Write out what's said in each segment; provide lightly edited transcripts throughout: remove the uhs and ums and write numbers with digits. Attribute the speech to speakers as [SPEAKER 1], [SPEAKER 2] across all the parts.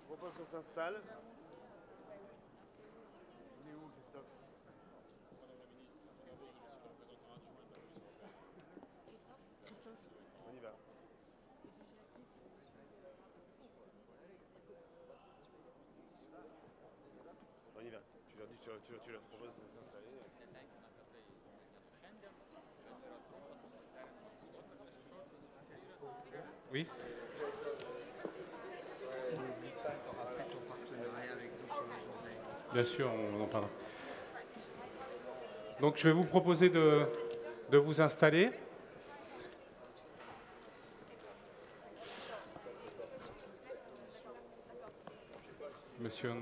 [SPEAKER 1] propose qu'on s'installe. Il est où, Christophe?
[SPEAKER 2] Christophe.
[SPEAKER 1] On y va. On y va. Tu leur dis, tu leur proposes de s'installer.
[SPEAKER 3] Oui. Bien sûr, on en parlera. Donc je vais vous proposer de vous installer. Monsieur.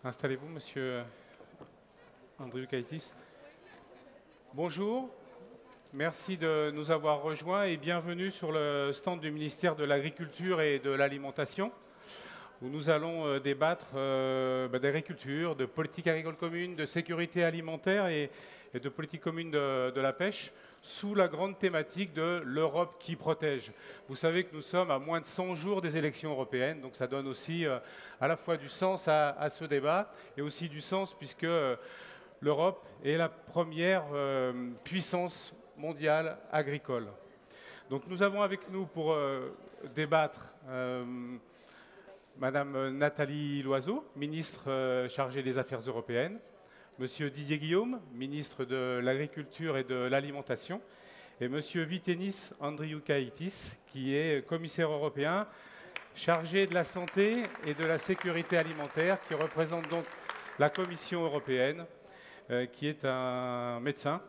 [SPEAKER 3] Installez-vous, monsieur Andriukaitis. Bonjour, merci de nous avoir rejoints et bienvenue sur le stand du ministère de l'Agriculture et de l'Alimentation, où nous allons débattre d'agriculture, de politique agricole commune, de sécurité alimentaire et de politique commune de la pêche, sous la grande thématique de l'Europe qui protège. Vous savez que nous sommes à moins de 100 jours des élections européennes, donc ça donne aussi à la fois du sens à ce débat et aussi du sens puisque l'Europe est la première puissance mondiale agricole. Donc nous avons avec nous pour débattre Madame Nathalie Loiseau, ministre chargée des Affaires européennes, Monsieur Didier Guillaume, ministre de l'Agriculture et de l'Alimentation, et Monsieur Vytenis Andriukaitis, qui est commissaire européen chargé de la santé et de la sécurité alimentaire, qui représente donc la Commission européenne, qui est un médecin,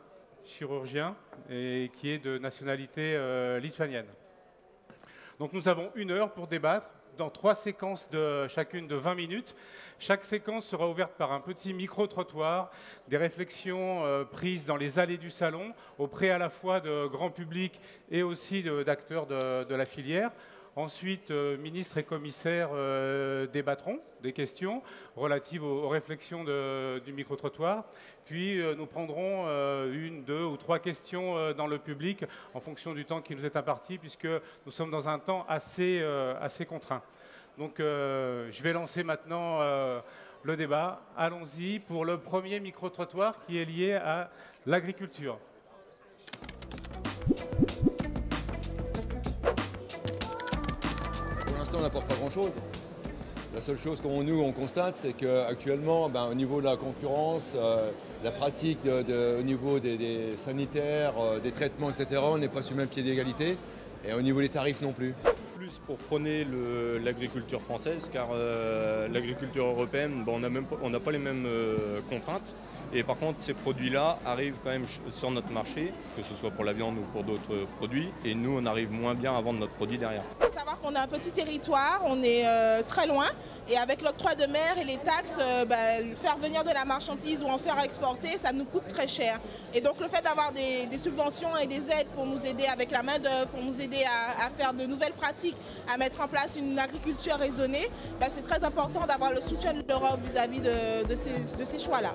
[SPEAKER 3] chirurgien, et qui est de nationalité lituanienne. Donc nous avons 1 heure pour débattre, dans 3 séquences de chacune de 20 minutes. Chaque séquence sera ouverte par un petit micro-trottoir, des réflexions prises dans les allées du salon, auprès à la fois de grand public et aussi d'acteurs de la filière. Ensuite, ministres et commissaires débattront des questions relatives aux réflexions du micro-trottoir. Puis nous prendrons 1, 2 ou 3 questions dans le public en fonction du temps qui nous est imparti, puisque nous sommes dans un temps assez contraint. Donc je vais lancer maintenant le débat. Allons-y pour le premier micro-trottoir qui est lié à l'agriculture.
[SPEAKER 4] Pour l'instant, on n'apporte pas grand-chose. La seule chose qu'on constate, c'est qu'actuellement, au niveau de la concurrence, la pratique au niveau des sanitaires, des traitements, etc., on n'est pas sur le même pied d'égalité. Et au niveau des tarifs non plus.
[SPEAKER 5] Plus pour prôner l'agriculture française, car l'agriculture européenne, on n'a pas les mêmes contraintes. Et par contre, ces produits-là arrivent quand même sur notre marché, que ce soit pour la viande ou pour d'autres produits. Et nous, on arrive moins bien à vendre notre produit derrière.
[SPEAKER 6] Il faut savoir qu'on a un petit territoire, on est très loin. Et avec l'octroi de mer et les taxes, faire venir de la marchandise ou en faire exporter, ça nous coûte très cher. Et donc le fait d'avoir des subventions et des aides pour nous aider avec la main-d'œuvre, pour nous aider à faire de nouvelles pratiques, à mettre en place une agriculture raisonnée, c'est très important d'avoir le soutien de l'Europe vis-à-vis de ces choix-là.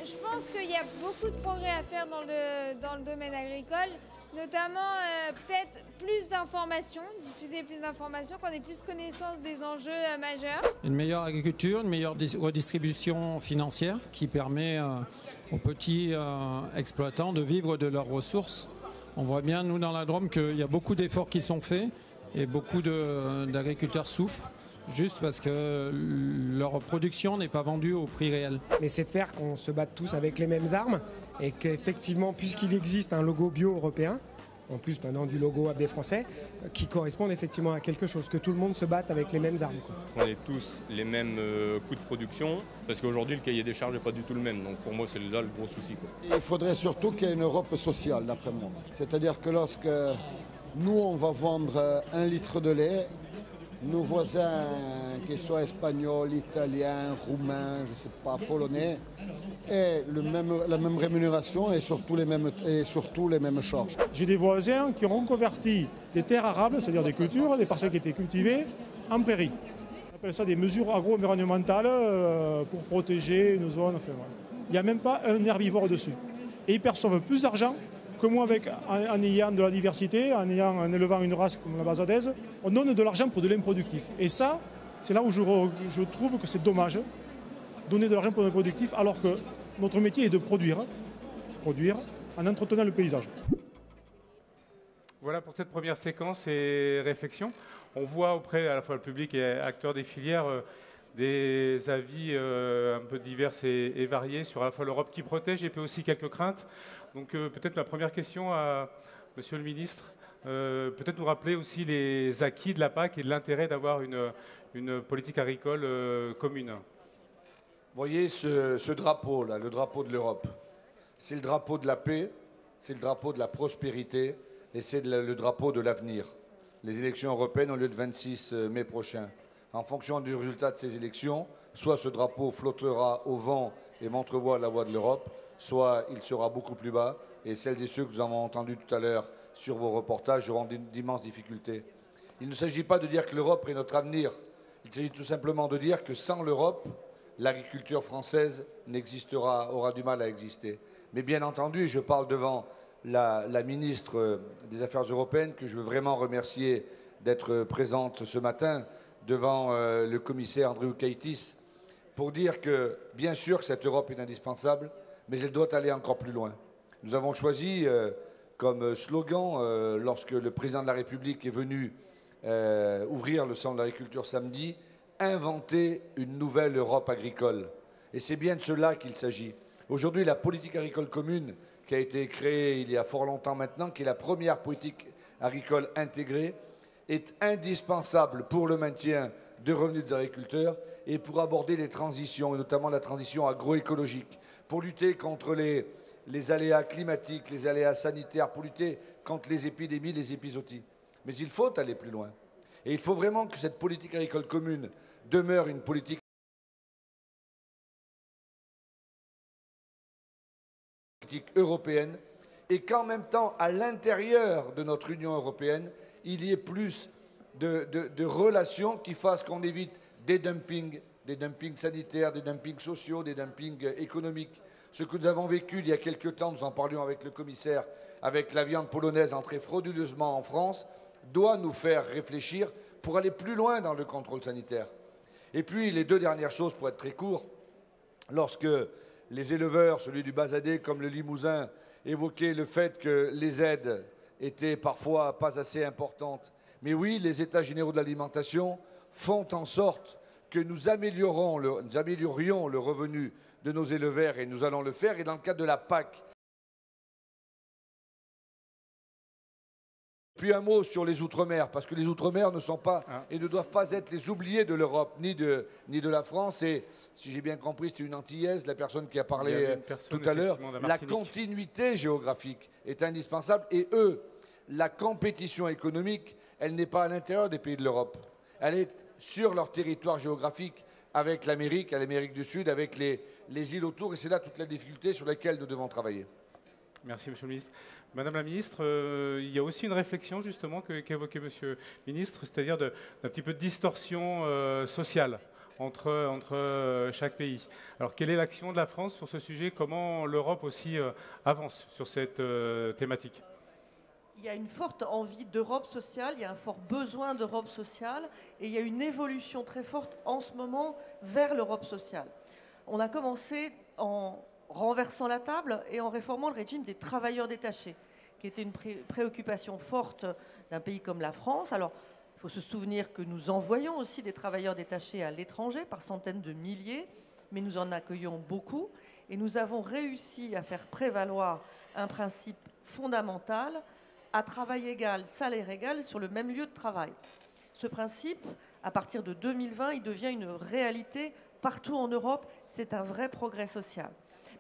[SPEAKER 7] Je pense qu'il y a beaucoup de progrès à faire dans le domaine agricole, notamment peut-être plus d'informations, diffuser plus d'informations, qu'on ait plus connaissance des enjeux majeurs.
[SPEAKER 8] Une meilleure agriculture, une meilleure redistribution financière qui permet aux petits exploitants de vivre de leurs ressources. On voit bien, nous, dans la Drôme, qu'il y a beaucoup d'efforts qui sont faits et beaucoup d'agriculteurs souffrent. Juste parce que leur production n'est pas vendue au prix réel.
[SPEAKER 9] Mais c'est de faire qu'on se batte tous avec les mêmes armes et qu'effectivement, puisqu'il existe un logo bio européen, en plus maintenant du logo AB français, qui correspond effectivement à quelque chose, que tout le monde se batte avec les mêmes armes.
[SPEAKER 5] On est tous les mêmes coûts de production, parce qu'aujourd'hui le cahier des charges n'est pas du tout le même, donc pour moi c'est là le gros souci.
[SPEAKER 10] Il faudrait surtout qu'il y ait une Europe sociale, d'après moi. C'est-à-dire que lorsque nous on va vendre 1 litre de lait, nos voisins, qu'ils soient espagnols, italiens, roumains, je ne sais pas, polonais, aient la même rémunération et surtout les mêmes charges.
[SPEAKER 11] J'ai des voisins qui ont reconverti des terres arables, c'est-à-dire des cultures, des parcelles qui étaient cultivées, en prairies. On appelle ça des mesures agro-environnementales pour protéger une zone. Enfin, voilà. Il n'y a même pas un herbivore dessus. Et ils perçoivent plus d'argent que moi en ayant de la diversité, en élevant une race comme la basadaise. On donne de l'argent pour de l'improductif. Et ça, c'est là où je trouve que c'est dommage, donner de l'argent pour l'improductif, alors que notre métier est de produire en entretenant le paysage.
[SPEAKER 3] Voilà pour cette première séquence et réflexion. On voit auprès à la fois le public et acteurs des filières des avis un peu divers et variés sur à la fois l'Europe qui protège et puis aussi quelques craintes. Donc peut-être ma première question à Monsieur le Ministre, peut-être nous rappeler aussi les acquis de la PAC et de l'intérêt d'avoir une politique agricole commune.
[SPEAKER 12] Vous voyez ce drapeau-là, le drapeau de l'Europe, c'est le drapeau de la paix, c'est le drapeau de la prospérité et c'est le drapeau de l'avenir. Les élections européennes ont lieu le 26 mai prochain. En fonction du résultat de ces élections, soit ce drapeau flottera au vent et m'entrevoit la voie de l'Europe, soit il sera beaucoup plus bas. Et celles et ceux que nous avons entendus tout à l'heure sur vos reportages auront d'immenses difficultés. Il ne s'agit pas de dire que l'Europe est notre avenir. Il s'agit tout simplement de dire que sans l'Europe, l'agriculture française aura du mal à exister. Mais bien entendu, je parle devant la ministre des Affaires européennes, que je veux vraiment remercier d'être présente ce matin, devant le commissaire Andriukaitis, pour dire que, bien sûr, que cette Europe est indispensable, mais elle doit aller encore plus loin. Nous avons choisi comme slogan, lorsque le président de la République est venu ouvrir le salon de l'agriculture samedi, inventer une nouvelle Europe agricole. Et c'est bien de cela qu'il s'agit. Aujourd'hui, la politique agricole commune, qui a été créée il y a fort longtemps maintenant, qui est la première politique agricole intégrée, est indispensable pour le maintien de revenus des agriculteurs et pour aborder les transitions, et notamment la transition agroécologique, pour lutter contre les aléas climatiques, les aléas sanitaires, pour lutter contre les épidémies, les épizooties. Mais il faut aller plus loin. Et il faut vraiment que cette politique agricole commune demeure une politique européenne et qu'en même temps, à l'intérieur de notre Union européenne, il y ait plus de relations qui fassent qu'on évite des dumpings sanitaires, des dumpings sociaux, des dumpings économiques. Ce que nous avons vécu il y a quelque temps, nous en parlions avec le commissaire, avec la viande polonaise entrée frauduleusement en France, doit nous faire réfléchir pour aller plus loin dans le contrôle sanitaire. Et puis, les deux dernières choses, pour être très court, lorsque les éleveurs, celui du Bazadais comme le Limousin, évoquaient le fait que les aides étaient parfois pas assez importantes. Mais oui, les États généraux de l'alimentation font en sorte que nous améliorions le revenu de nos éleveurs, et nous allons le faire. Et dans le cadre de la PAC, puis un mot sur les Outre-mer, parce que les Outre-mer ne sont pas et ne doivent pas être les oubliés de l'Europe, ni de la France. Et si j'ai bien compris, c'était une Antillaise, la personne qui a parlé tout à l'heure. La continuité géographique est indispensable. Et eux, la compétition économique, elle n'est pas à l'intérieur des pays de l'Europe. Elle est sur leur territoire géographique, avec l'Amérique, l'Amérique du Sud, avec les îles autour. Et c'est là toute la difficulté sur laquelle nous devons travailler.
[SPEAKER 3] Merci, Monsieur le Ministre. Madame la Ministre, il y a aussi une réflexion justement qu'évoquait Monsieur le Ministre, c'est-à-dire d'un petit peu de distorsion sociale entre chaque pays. Alors, quelle est l'action de la France sur ce sujet? Comment l'Europe aussi avance sur cette thématique?
[SPEAKER 2] Il y a une forte envie d'Europe sociale, il y a un fort besoin d'Europe sociale et il y a une évolution très forte en ce moment vers l'Europe sociale. On a commencé en renversant la table et en réformant le régime des travailleurs détachés, qui était une préoccupation forte d'un pays comme la France. Alors, il faut se souvenir que nous envoyons aussi des travailleurs détachés à l'étranger par centaines de milliers, mais nous en accueillons beaucoup et nous avons réussi à faire prévaloir un principe fondamental: à travail égal, salaire égal sur le même lieu de travail. Ce principe, à partir de 2020, il devient une réalité partout en Europe. C'est un vrai progrès social.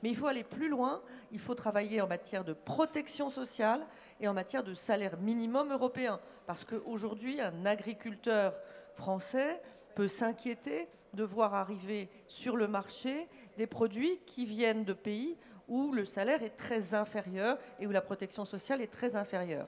[SPEAKER 2] Mais il faut aller plus loin, il faut travailler en matière de protection sociale et en matière de salaire minimum européen. Parce qu'aujourd'hui, un agriculteur français peut s'inquiéter de voir arriver sur le marché des produits qui viennent de pays où le salaire est très inférieur et où la protection sociale est très inférieure.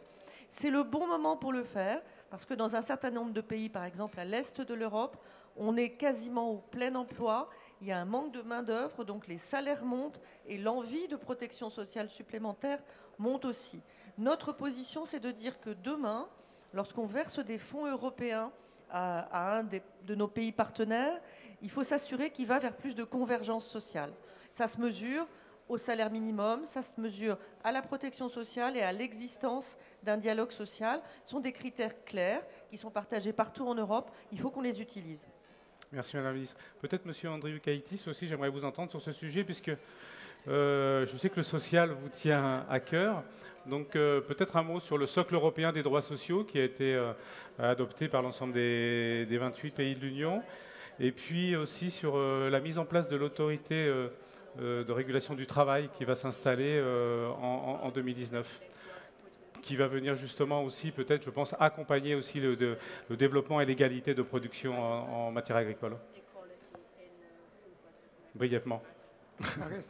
[SPEAKER 2] C'est le bon moment pour le faire, parce que dans un certain nombre de pays, par exemple à l'est de l'Europe, on est quasiment au plein emploi, il y a un manque de main-d'œuvre, donc les salaires montent et l'envie de protection sociale supplémentaire monte aussi. Notre position, c'est de dire que demain, lorsqu'on verse des fonds européens à un de nos pays partenaires, il faut s'assurer qu'il va vers plus de convergence sociale. Ça se mesure au salaire minimum, ça se mesure à la protection sociale et à l'existence d'un dialogue social. Ce sont des critères clairs qui sont partagés partout en Europe. Il faut qu'on les utilise.
[SPEAKER 3] Merci Madame la Ministre. Peut-être Monsieur Andriukaitis aussi, j'aimerais vous entendre sur ce sujet, puisque je sais que le social vous tient à cœur. Donc peut-être un mot sur le socle européen des droits sociaux qui a été adopté par l'ensemble des 28 pays de l'Union. Et puis aussi sur la mise en place de l'autorité de régulation du travail qui va s'installer en 2019, qui va venir justement aussi, peut-être, je pense, accompagner aussi le développement et l'égalité de production en matière agricole. Brièvement.
[SPEAKER 13] Okay,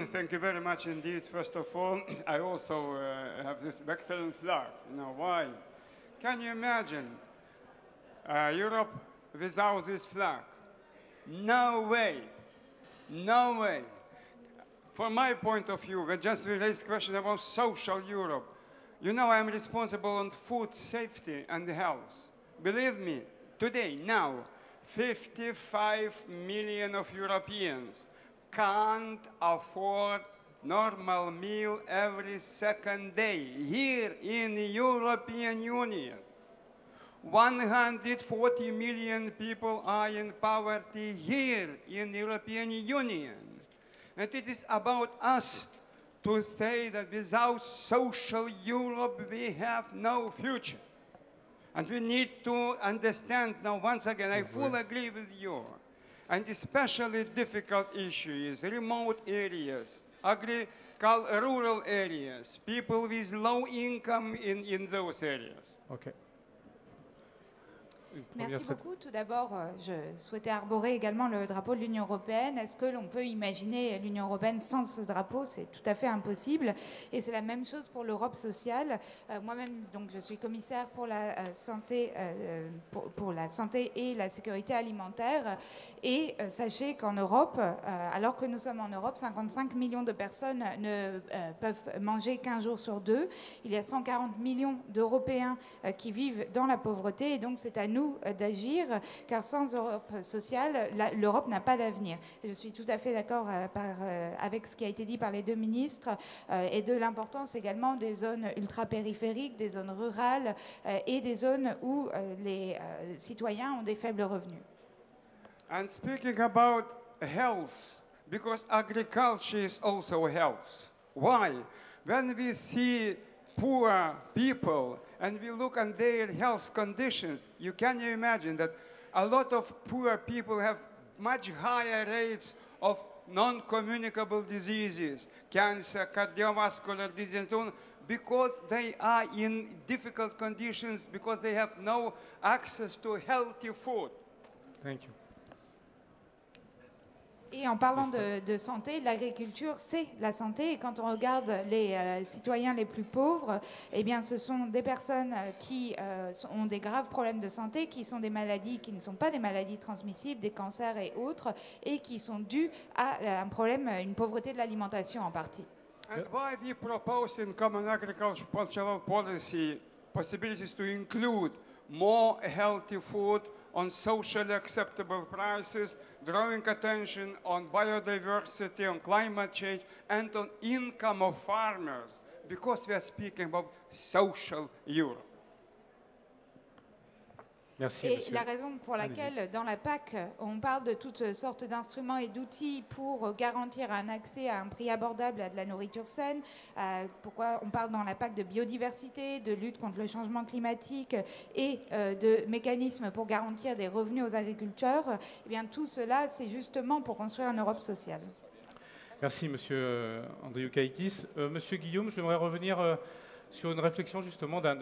[SPEAKER 13] thank you very much indeed. First of all, I also have this excellent flag. You know why? Can you imagine Europe without this flag? No way. No way. From my point of view, when just we raised question about social Europe, you know I'm responsible on food safety and health. Believe me, today, now, 55 million of Europeans can't afford normal meal every second day here in the European Union. 140 million people are in poverty here in the European Union. And it is about us to say that without social Europe we have no future. And we need to understand now, once again, I fully agree with you. And especially difficult issue is remote areas, rural areas, people with low income in those areas.
[SPEAKER 3] Okay.
[SPEAKER 14] Merci beaucoup. Tout d'abord, je souhaitais arborer également le drapeau de l'Union européenne. Est-ce que l'on peut imaginer l'Union européenne sans ce drapeau? C'est tout à fait impossible. Et c'est la même chose pour l'Europe sociale. Moi-même, donc, je suis commissaire pour la santé, pour la santé et la sécurité alimentaire. Et sachez qu'en Europe, alors que nous sommes en Europe, 55 millions de personnes ne peuvent manger qu'un jour sur deux. Il y a 140 millions d'Européens qui vivent dans la pauvreté. Et donc, c'est à nous d'agir, car sans Europe sociale, l'Europe n'a pas d'avenir. Je suis tout à fait d'accord avec ce qui a été dit par les deux ministres et de l'importance également des zones ultra-périphériques, des zones rurales et des zones où les citoyens ont des faibles revenus.
[SPEAKER 13] And speaking about health, because agriculture is also health. Why? When we see poor people and we look at their health conditions, you can imagine that a lot of poor people have much higher rates of non-communicable diseases, cancer, cardiovascular disease, because they are in difficult conditions, because they have no access to healthy food.
[SPEAKER 3] Thank you.
[SPEAKER 14] Et en parlant de santé, l'agriculture, c'est la santé. Et quand on regarde les citoyens les plus pauvres, eh bien, ce sont des personnes qui ont des graves problèmes de santé, qui sont des maladies qui ne sont pas des maladies transmissibles, des cancers et autres, et qui sont dues à un problème, une pauvreté de l'alimentation en partie.
[SPEAKER 13] And why we propose in Common Agricultural Policy possibilities to include more healthy food on socially acceptable prices, drawing attention on biodiversity, on climate change, and on income of farmers, because we are speaking about social Europe.
[SPEAKER 3] Merci,
[SPEAKER 14] et
[SPEAKER 3] monsieur.
[SPEAKER 14] la raison pour laquelle, dans la PAC, on parle de toutes sortes d'instruments et d'outils pour garantir un accès à un prix abordable à de la nourriture saine, pourquoi on parle dans la PAC de biodiversité, de lutte contre le changement climatique et de mécanismes pour garantir des revenus aux agriculteurs, eh bien, tout cela, c'est justement pour construire une Europe sociale.
[SPEAKER 3] Merci, monsieur Andriukaitis. Monsieur Guillaume, je voudrais revenir sur une réflexion justement d'un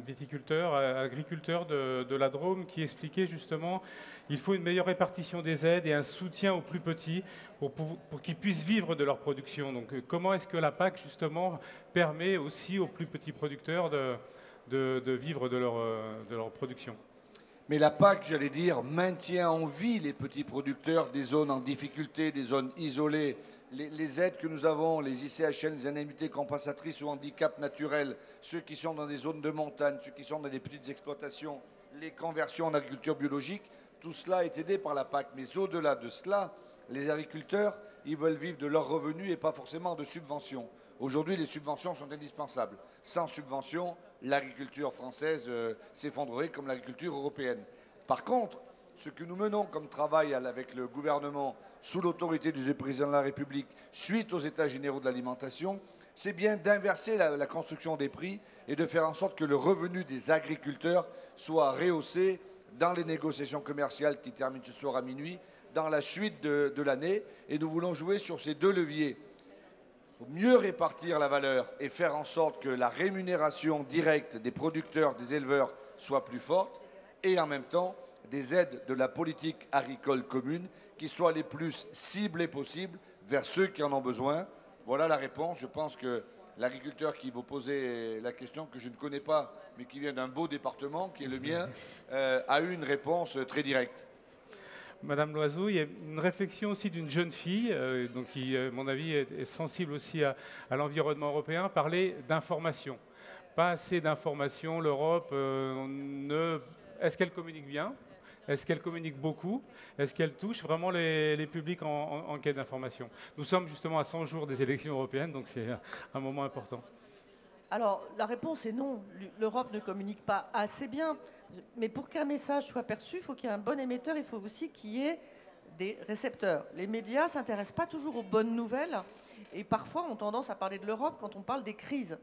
[SPEAKER 3] viticulteur, agriculteur de la Drôme qui expliquait justement qu'il faut une meilleure répartition des aides et un soutien aux plus petits pour qu'ils puissent vivre de leur production. Donc comment est-ce que la PAC justement permet aussi aux plus petits producteurs de vivre de leur production?
[SPEAKER 12] Mais la PAC, j'allais dire, maintient en vie les petits producteurs des zones en difficulté, des zones isolées. Les aides que nous avons, les ICHN, les indemnités compensatrices ou handicap naturel, ceux qui sont dans des zones de montagne, ceux qui sont dans des petites exploitations, les conversions en agriculture biologique, tout cela est aidé par la PAC. Mais au-delà de cela, les agriculteurs, ils veulent vivre de leurs revenus et pas forcément de subventions. Aujourd'hui, les subventions sont indispensables. Sans subventions, l'agriculture française s'effondrerait comme l'agriculture européenne. Par contre, ce que nous menons comme travail avec le gouvernement, sous l'autorité du président de la République, suite aux États généraux de l'alimentation, c'est bien d'inverser la construction des prix et de faire en sorte que le revenu des agriculteurs soit rehaussé dans les négociations commerciales qui terminent ce soir à minuit, dans la suite de l'année. Et nous voulons jouer sur ces deux leviers. Mieux répartir la valeur et faire en sorte que la rémunération directe des producteurs, des éleveurs soit plus forte, et en même temps des aides de la politique agricole commune qui soient les plus ciblées possibles vers ceux qui en ont besoin. Voilà la réponse. Je pense que l'agriculteur qui vous posait la question, que je ne connais pas, mais qui vient d'un beau département, qui est le mien, a eu une réponse très directe.
[SPEAKER 3] Madame Loiseau, il y a une réflexion aussi d'une jeune fille, donc qui, à mon avis, est sensible aussi à l'environnement européen, parler d'information. Pas assez d'informations. L'Europe, est-ce qu'elle communique bien? Est-ce qu'elle communique beaucoup? Est-ce qu'elle touche vraiment les publics en quête d'information? Nous sommes justement à 100 jours des élections européennes, donc c'est un moment important.
[SPEAKER 2] Alors, la réponse est non. L'Europe ne communique pas assez bien. Mais pour qu'un message soit perçu, il faut qu'il y ait un bon émetteur, il faut aussi qu'il y ait des récepteurs. Les médias ne s'intéressent pas toujours aux bonnes nouvelles et parfois ont tendance à parler de l'Europe quand on parle des crises.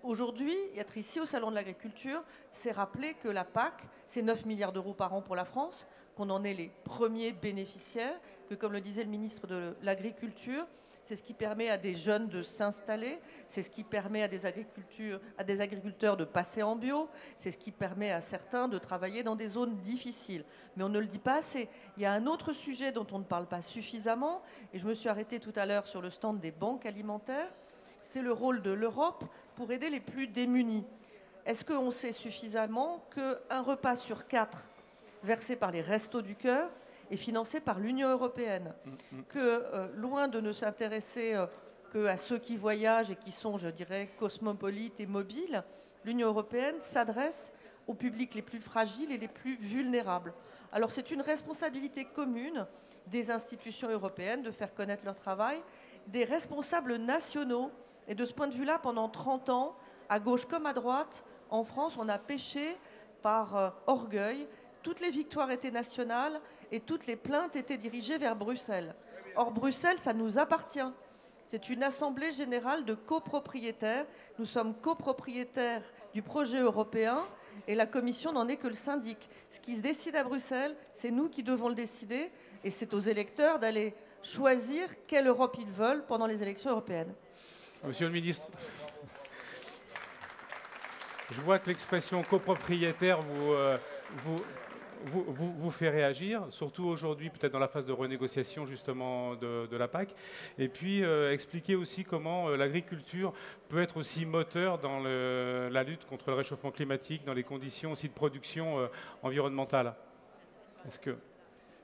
[SPEAKER 2] Aujourd'hui, être ici au Salon de l'Agriculture, c'est rappeler que la PAC, c'est 9 milliards d'euros par an pour la France, qu'on en est les premiers bénéficiaires, que comme le disait le ministre de l'Agriculture, c'est ce qui permet à des jeunes de s'installer, c'est ce qui permet à des agriculteurs de passer en bio, c'est ce qui permet à certains de travailler dans des zones difficiles. Mais on ne le dit pas assez. Il y a un autre sujet dont on ne parle pas suffisamment, et je me suis arrêtée tout à l'heure sur le stand des banques alimentaires, c'est le rôle de l'Europe pour aider les plus démunis. Est-ce qu'on sait suffisamment qu'un repas sur 4 versé par les Restos du Cœur est financé par l'Union européenne, que loin de ne s'intéresser qu'à ceux qui voyagent et qui sont, je dirais, cosmopolites et mobiles, l'Union européenne s'adresse aux publics les plus fragiles et les plus vulnérables. Alors c'est une responsabilité commune des institutions européennes de faire connaître leur travail, des responsables nationaux. Et de ce point de vue-là, pendant 30 ans, à gauche comme à droite, en France, on a péché par orgueil. Toutes les victoires étaient nationales et toutes les plaintes étaient dirigées vers Bruxelles. Or, Bruxelles, ça nous appartient. C'est une assemblée générale de copropriétaires. Nous sommes copropriétaires du projet européen et la Commission n'en est que le syndic. Ce qui se décide à Bruxelles, c'est nous qui devons le décider et c'est aux électeurs d'aller choisir quelle Europe ils veulent pendant les élections européennes.
[SPEAKER 3] Monsieur le ministre, je vois que l'expression copropriétaire vous fait réagir, surtout aujourd'hui, peut-être dans la phase de renégociation justement de la PAC. Et puis expliquer aussi comment l'agriculture peut être aussi moteur dans la lutte contre le réchauffement climatique, dans les conditions aussi de production environnementale. Est-ce que...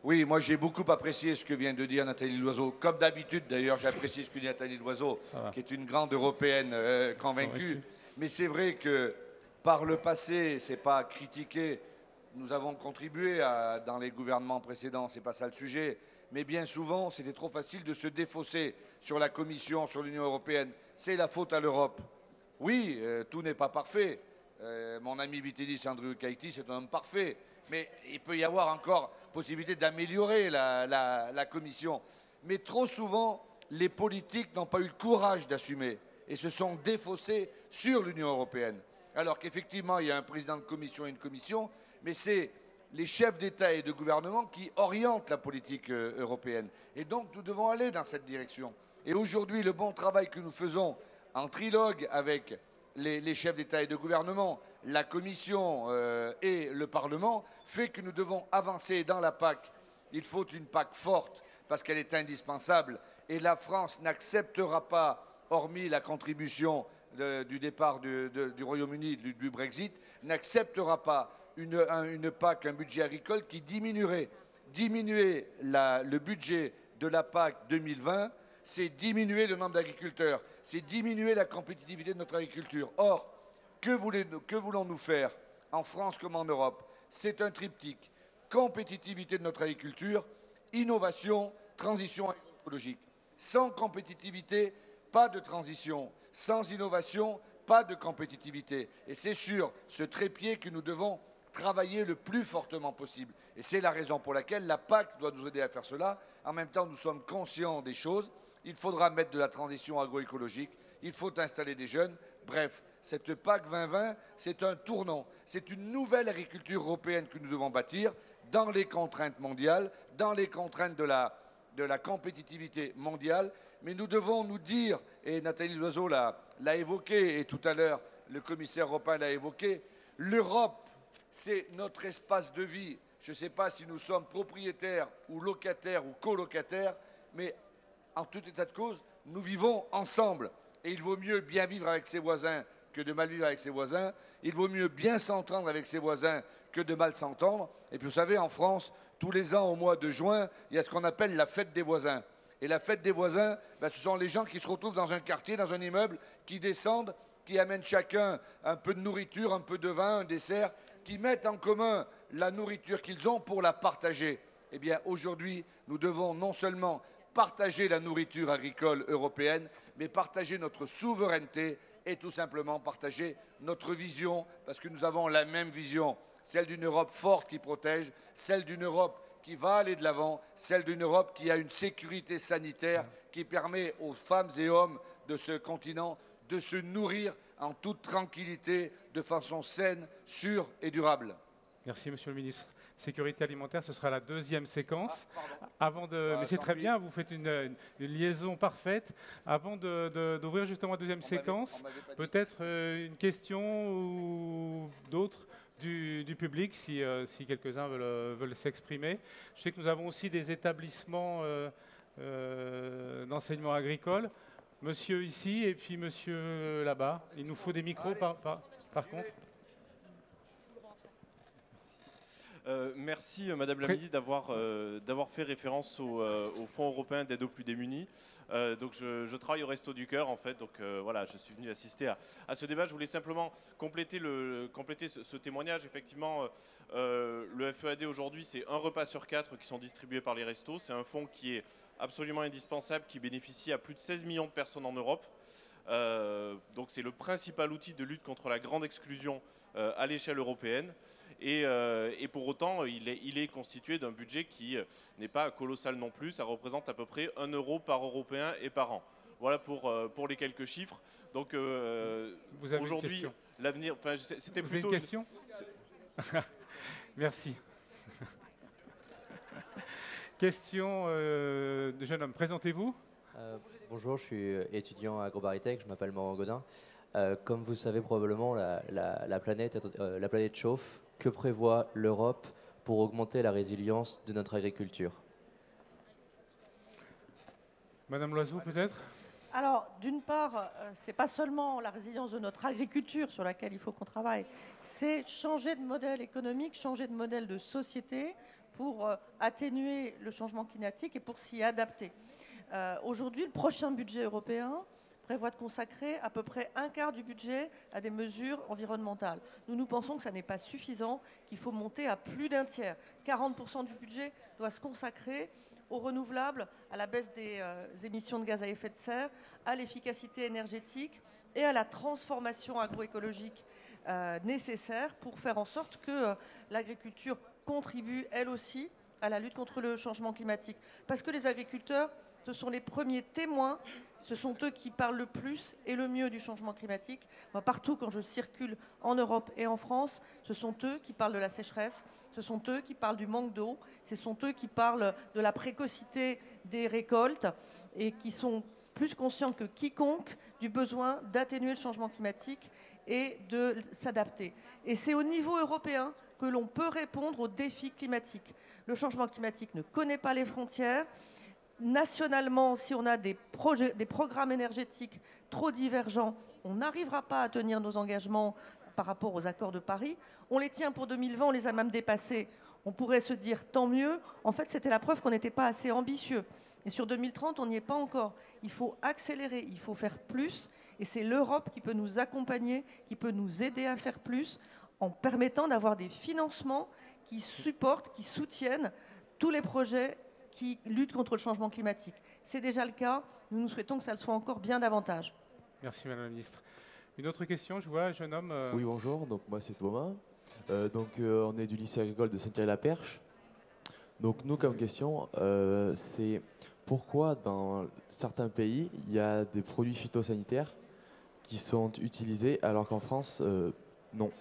[SPEAKER 12] Oui, moi j'ai beaucoup apprécié ce que vient de dire Nathalie Loiseau. Comme d'habitude d'ailleurs, j'apprécie ce que dit Nathalie Loiseau, qui est une grande européenne convaincue. Mais c'est vrai que par le passé, c'est pas critiqué. Nous avons contribué dans les gouvernements précédents, c'est pas ça le sujet. Mais bien souvent, c'était trop facile de se défausser sur la Commission, sur l'Union européenne. C'est la faute à l'Europe. Oui, tout n'est pas parfait. Mon ami Vytenis Andriukaitis est un homme parfait. Mais il peut y avoir encore possibilité d'améliorer la Commission. Mais trop souvent, les politiques n'ont pas eu le courage d'assumer et se sont défaussés sur l'Union européenne. Alors qu'effectivement, il y a un président de commission et une commission, mais c'est les chefs d'État et de gouvernement qui orientent la politique européenne. Et donc, nous devons aller dans cette direction. Et aujourd'hui, le bon travail que nous faisons en trilogue avec les chefs d'État et de gouvernement, la Commission et le Parlement, fait que nous devons avancer dans la PAC. Il faut une PAC forte parce qu'elle est indispensable et la France n'acceptera pas, hormis la contribution du départ du Royaume-Uni, du Brexit, n'acceptera pas une PAC, un budget agricole qui diminuerait. Diminuer le budget de la PAC 2020, c'est diminuer le nombre d'agriculteurs, c'est diminuer la compétitivité de notre agriculture. Or, que voulons-nous faire en France comme en Europe? C'est un triptyque. Compétitivité de notre agriculture, innovation, transition écologique. Sans compétitivité, pas de transition. Sans innovation, pas de compétitivité. Et c'est sur ce trépied que nous devons travailler le plus fortement possible. Et c'est la raison pour laquelle la PAC doit nous aider à faire cela. En même temps, nous sommes conscients des choses. Il faudra mettre de la transition agroécologique. Il faut installer des jeunes. Bref, cette PAC 2020, c'est un tournant. C'est une nouvelle agriculture européenne que nous devons bâtir dans les contraintes mondiales, dans les contraintes de la compétitivité mondiale. Mais nous devons nous dire, et Nathalie Loiseau l'a évoqué, et tout à l'heure le commissaire européen l'a évoqué, l'Europe, c'est notre espace de vie. Je ne sais pas si nous sommes propriétaires ou locataires ou colocataires, mais en tout état de cause, nous vivons ensemble. Et il vaut mieux bien vivre avec ses voisins que de mal vivre avec ses voisins. Il vaut mieux bien s'entendre avec ses voisins que de mal s'entendre. Et puis vous savez, en France, tous les ans au mois de juin, il y a ce qu'on appelle la fête des voisins. Et la fête des voisins, ce sont les gens qui se retrouvent dans un quartier, dans un immeuble, qui descendent, qui amènent chacun un peu de nourriture, un peu de vin, un dessert, qui mettent en commun la nourriture qu'ils ont pour la partager. Eh bien, aujourd'hui, nous devons non seulement partager la nourriture agricole européenne, mais partager notre souveraineté et tout simplement partager notre vision, parce que nous avons la même vision, celle d'une Europe forte qui protège, celle d'une Europe qui va aller de l'avant, celle d'une Europe qui a une sécurité sanitaire qui permet aux femmes et hommes de ce continent de se nourrir en toute tranquillité, de façon saine, sûre et durable.
[SPEAKER 3] Merci, Monsieur le Ministre. Sécurité alimentaire, ce sera la deuxième séquence. Mais c'est très bien, vous faites une liaison parfaite. Avant d'ouvrir justement la deuxième séquence, peut-être une question ou d'autres du public, si quelques-uns veulent s'exprimer. Je sais que nous avons aussi des établissements d'enseignement agricole. Monsieur ici et puis monsieur là-bas. Il nous faut des micros par contre.
[SPEAKER 15] Merci Madame la Ministre d'avoir fait référence au Fonds européen d'aide aux plus démunis. Donc je travaille au Resto du Cœur en fait, donc voilà, je suis venu assister à ce débat. Je voulais simplement compléter ce témoignage. Effectivement, le FEAD aujourd'hui, c'est un repas sur 4 qui sont distribués par les restos. C'est un fonds qui est absolument indispensable, qui bénéficie à plus de 16 millions de personnes en Europe. Donc c'est le principal outil de lutte contre la grande exclusion à l'échelle européenne. Et pour autant, il est constitué d'un budget qui n'est pas colossal non plus. Ça représente à peu près 1 euro par Européen et par an. Voilà pour les quelques chiffres. Donc aujourd'hui, l'avenir... C'était plutôt...
[SPEAKER 3] Vous avez une question? Merci. Question de jeune homme. Présentez-vous.
[SPEAKER 16] Bonjour, je suis étudiant à AgroBaryTech, je m'appelle Morand Godin. Comme vous le savez probablement, la planète chauffe. Que prévoit l'Europe pour augmenter la résilience de notre agriculture?
[SPEAKER 3] Madame Loiseau, peut-être?
[SPEAKER 2] Alors, d'une part, ce n'est pas seulement la résilience de notre agriculture sur laquelle il faut qu'on travaille, c'est changer de modèle économique, changer de modèle de société pour atténuer le changement climatique et pour s'y adapter. Aujourd'hui, le prochain budget européen prévoit de consacrer à peu près un quart du budget à des mesures environnementales. Nous pensons que ça n'est pas suffisant, qu'il faut monter à plus d'un tiers. 40% du budget doit se consacrer aux renouvelables, à la baisse des émissions de gaz à effet de serre, à l'efficacité énergétique et à la transformation agroécologique nécessaire pour faire en sorte que l'agriculture contribue, elle aussi, à la lutte contre le changement climatique. Parce que les agriculteurs, ce sont les premiers témoins, ce sont eux qui parlent le plus et le mieux du changement climatique. Moi, partout, quand je circule en Europe et en France, ce sont eux qui parlent de la sécheresse, ce sont eux qui parlent du manque d'eau, ce sont eux qui parlent de la précocité des récoltes et qui sont plus conscients que quiconque du besoin d'atténuer le changement climatique et de s'adapter. Et c'est au niveau européen que l'on peut répondre aux défis climatiques. Le changement climatique ne connaît pas les frontières. Nationalement, si on a des programmes énergétiques trop divergents, on n'arrivera pas à tenir nos engagements par rapport aux accords de Paris. On les tient pour 2020, on les a même dépassés. On pourrait se dire tant mieux. En fait, c'était la preuve qu'on n'était pas assez ambitieux. Et sur 2030, on n'y est pas encore. Il faut accélérer, il faut faire plus. Et c'est l'Europe qui peut nous accompagner, qui peut nous aider à faire plus, en permettant d'avoir des financements qui supportent, qui soutiennent tous les projets qui luttent contre le changement climatique. C'est déjà le cas. Nous souhaitons que ça le soit encore bien davantage.
[SPEAKER 3] Merci, Madame la Ministre. Une autre question, je vois un jeune homme.
[SPEAKER 17] Oui, bonjour. Donc, moi, c'est Thomas. On est du lycée agricole de Saint-Thierry-la-Perche. Donc, nous, comme question, c'est pourquoi dans certains pays, il y a des produits phytosanitaires qui sont utilisés alors qu'en France, non.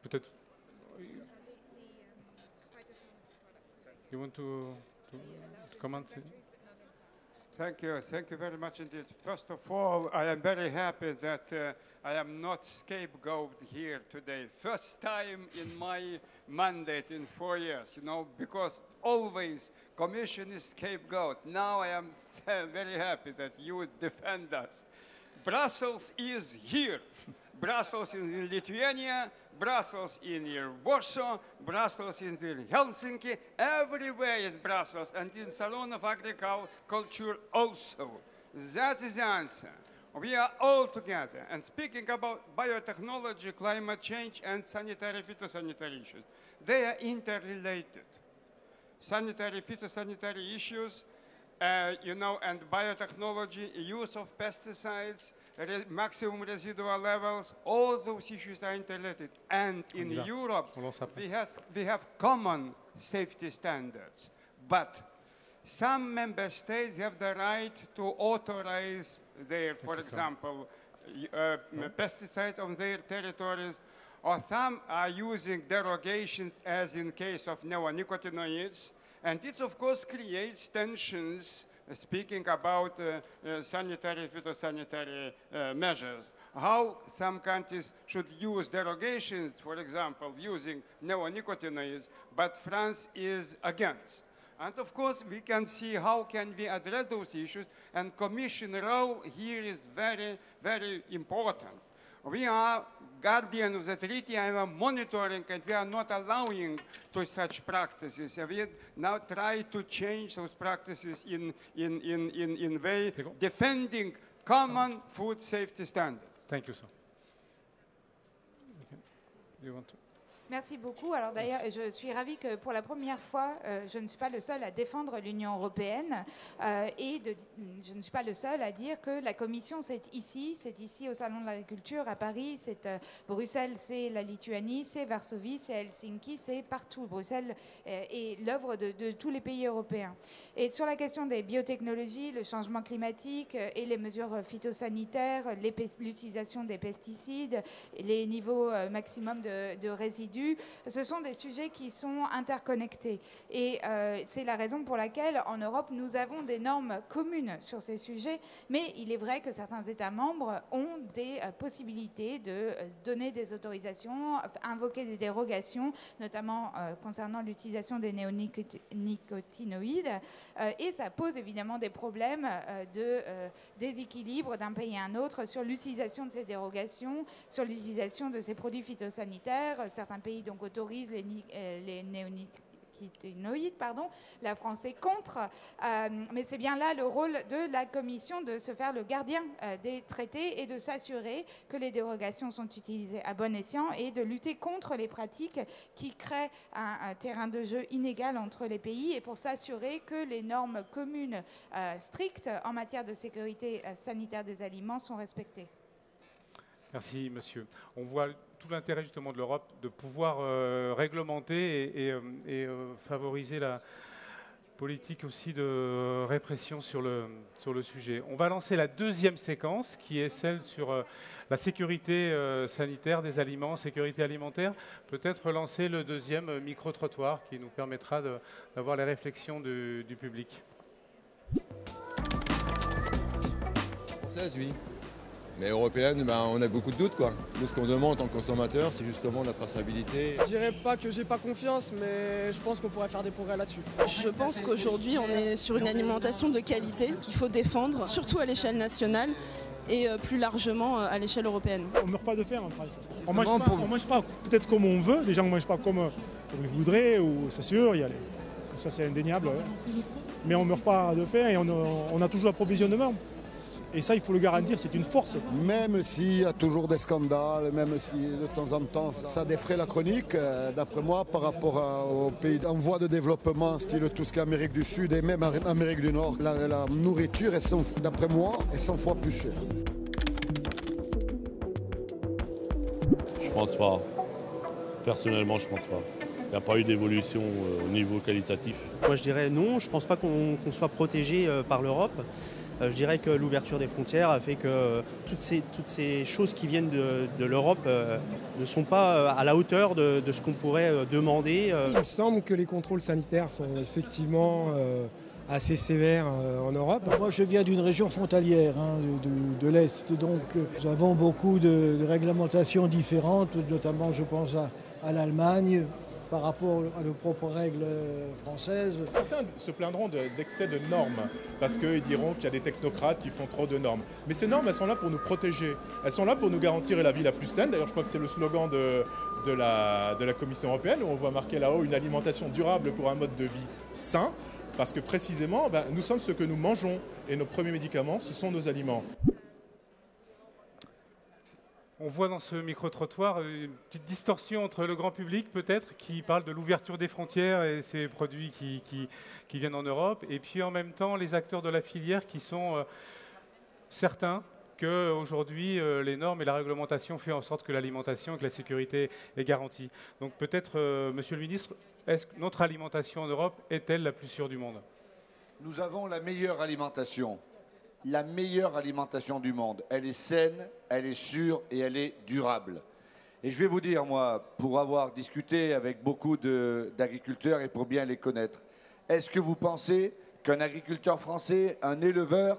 [SPEAKER 3] Peut-être. You want to comment?
[SPEAKER 13] Thank you very much indeed. First of all, I am very happy that I am not scapegoat here today. First time in my mandate in 4 years, because always Commission is scapegoat. Now I am very happy that you defend us. Brussels is here. Brussels in Lithuania, Brussels in Warsaw, Brussels in Helsinki, everywhere is Brussels, and in Salon of Agriculture also. That is the answer. We are all together. And speaking about biotechnology, climate change, and sanitary, phytosanitary issues, they are interrelated. Sanitary, phytosanitary issues, and biotechnology, use of pesticides, maximum residual levels, all those issues are interrelated. And in Europe, we have common safety standards. But some member states have the right to authorize their, for example, pesticides on their territories, or some are using derogations, as in case of neonicotinoids. And it, of course, creates tensions, speaking about sanitary, phytosanitary measures. How some countries should use derogations, for example, using neonicotinoids, but France is against. And of course, we can see how can we address those issues, and Commission role here is very, very important. We are guardian of the treaty and are monitoring, and we are not allowing to such practices. And we now try to change those practices in way defending common food safety standards.
[SPEAKER 3] Thank you, sir. Okay. Do you want to?
[SPEAKER 14] Merci beaucoup. Alors d'ailleurs, je suis ravie que pour la première fois, je ne suis pas le seul à défendre l'Union européenne je ne suis pas le seul à dire que la Commission, c'est ici au Salon de l'Agriculture à Paris, c'est Bruxelles, c'est la Lituanie, c'est Varsovie, c'est Helsinki, c'est partout. Bruxelles est l'œuvre de tous les pays européens. Et sur la question des biotechnologies, le changement climatique et les mesures phytosanitaires, l'utilisation des pesticides, les niveaux maximum de résidus, ce sont des sujets qui sont interconnectés. Et c'est la raison pour laquelle, en Europe, nous avons des normes communes sur ces sujets, mais il est vrai que certains États membres ont des possibilités de donner des autorisations, invoquer des dérogations, notamment concernant l'utilisation des néonicotinoïdes. Et ça pose évidemment des problèmes de déséquilibre d'un pays à un autre sur l'utilisation de ces dérogations, sur l'utilisation de ces produits phytosanitaires. Certains pays donc autorisent les néonicotinoïdes, la France est contre, mais c'est bien là le rôle de la Commission de se faire le gardien des traités et de s'assurer que les dérogations sont utilisées à bon escient et de lutter contre les pratiques qui créent un terrain de jeu inégal entre les pays, et pour s'assurer que les normes communes strictes en matière de sécurité sanitaire des aliments sont respectées.
[SPEAKER 3] Merci, monsieur. On voit tout l'intérêt justement de l'Europe de pouvoir réglementer et favoriser politique aussi de répression sur le sujet. On va lancer la deuxième séquence, qui est celle sur la sécurité sanitaire des aliments, sécurité alimentaire. Peut-être lancer le deuxième micro-trottoir qui nous permettra d'avoir les réflexions du public.
[SPEAKER 4] Française, oui. Mais européenne, ben, on a beaucoup de doutes, quoi. Nous, ce qu'on demande en tant que consommateur, c'est justement la traçabilité.
[SPEAKER 18] Je dirais pas que j'ai pas confiance, mais je pense qu'on pourrait faire des progrès là-dessus.
[SPEAKER 19] Je pense qu'aujourd'hui, on est sur une alimentation de qualité qu'il faut défendre, surtout à l'échelle nationale et plus largement à l'échelle européenne.
[SPEAKER 11] On ne meurt pas de faim en France. On mange pas peut-être comme on veut, les gens ne mangent pas comme ils voudraient, ou c'est sûr, ça c'est indéniable. Ouais. Mais on ne meurt pas de faim et on a toujours l'approvisionnement. Et ça, il faut le garantir, c'est une force.
[SPEAKER 10] Même s'il y a toujours des scandales, même si de temps en temps ça défraie la chronique, d'après moi, par rapport aux pays en voie de développement, style tout ce qui est Amérique du Sud et même Amérique du Nord, la nourriture, d'après moi, est 100 fois plus chère.
[SPEAKER 20] Je pense pas. Personnellement, je pense pas. Il n'y a pas eu d'évolution au niveau qualitatif.
[SPEAKER 21] Moi, je dirais non. Je ne pense pas qu'on soit protégé par l'Europe. Je dirais que l'ouverture des frontières a fait que toutes ces choses qui viennent de l'Europe ne sont pas à la hauteur de ce qu'on pourrait demander.
[SPEAKER 9] Il me semble que les contrôles sanitaires sont effectivement assez sévères en Europe.
[SPEAKER 22] Moi, je viens d'une région frontalière de l'Est, donc nous avons beaucoup de réglementations différentes, notamment je pense à l'Allemagne, par rapport à nos propres règles françaises.
[SPEAKER 23] Certains se plaindront d'excès de normes, parce qu'ils diront qu'il y a des technocrates qui font trop de normes. Mais ces normes, elles sont là pour nous protéger. Elles sont là pour nous garantir la vie la plus saine. D'ailleurs, je crois que c'est le slogan de la Commission européenne, où on voit marqué là-haut une alimentation durable pour un mode de vie sain. Parce que précisément, nous sommes ce que nous mangeons. Et nos premiers médicaments, ce sont nos aliments.
[SPEAKER 3] On voit dans ce micro-trottoir une petite distorsion entre le grand public, peut-être, qui parle de l'ouverture des frontières et ces produits qui viennent en Europe, et puis en même temps les acteurs de la filière qui sont certains qu'aujourd'hui les normes et la réglementation font en sorte que l'alimentation et que la sécurité est garantie. Donc peut-être, Monsieur le Ministre, est-ce que notre alimentation en Europe est-elle la plus sûre du monde?
[SPEAKER 12] Nous avons la meilleure alimentation. La meilleure alimentation du monde. Elle est saine, elle est sûre et elle est durable. Et je vais vous dire, moi, pour avoir discuté avec beaucoup d'agriculteurs et pour bien les connaître, est-ce que vous pensez qu'un agriculteur français, un éleveur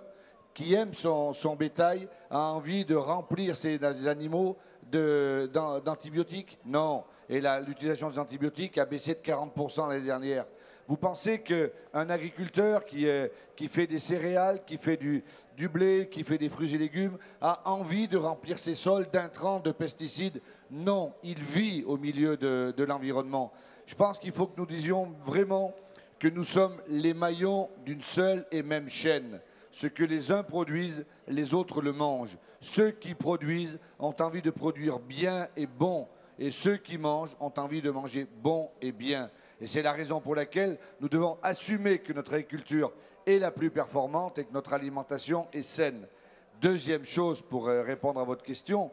[SPEAKER 12] qui aime son bétail, a envie de remplir ses animaux d'antibiotiques? Non. Et l'utilisation des antibiotiques a baissé de 40% l'année dernière. Vous pensez qu'un agriculteur qui fait des céréales, qui fait du blé, qui fait des fruits et légumes, a envie de remplir ses sols d'intrants, de pesticides? Non, il vit au milieu de l'environnement. Je pense qu'il faut que nous disions vraiment que nous sommes les maillons d'une seule et même chaîne. Ce que les uns produisent, les autres le mangent. Ceux qui produisent ont envie de produire bien et bon. Et ceux qui mangent ont envie de manger bon et bien. Et c'est la raison pour laquelle nous devons assumer que notre agriculture est la plus performante et que notre alimentation est saine. Deuxième chose, pour répondre à votre question,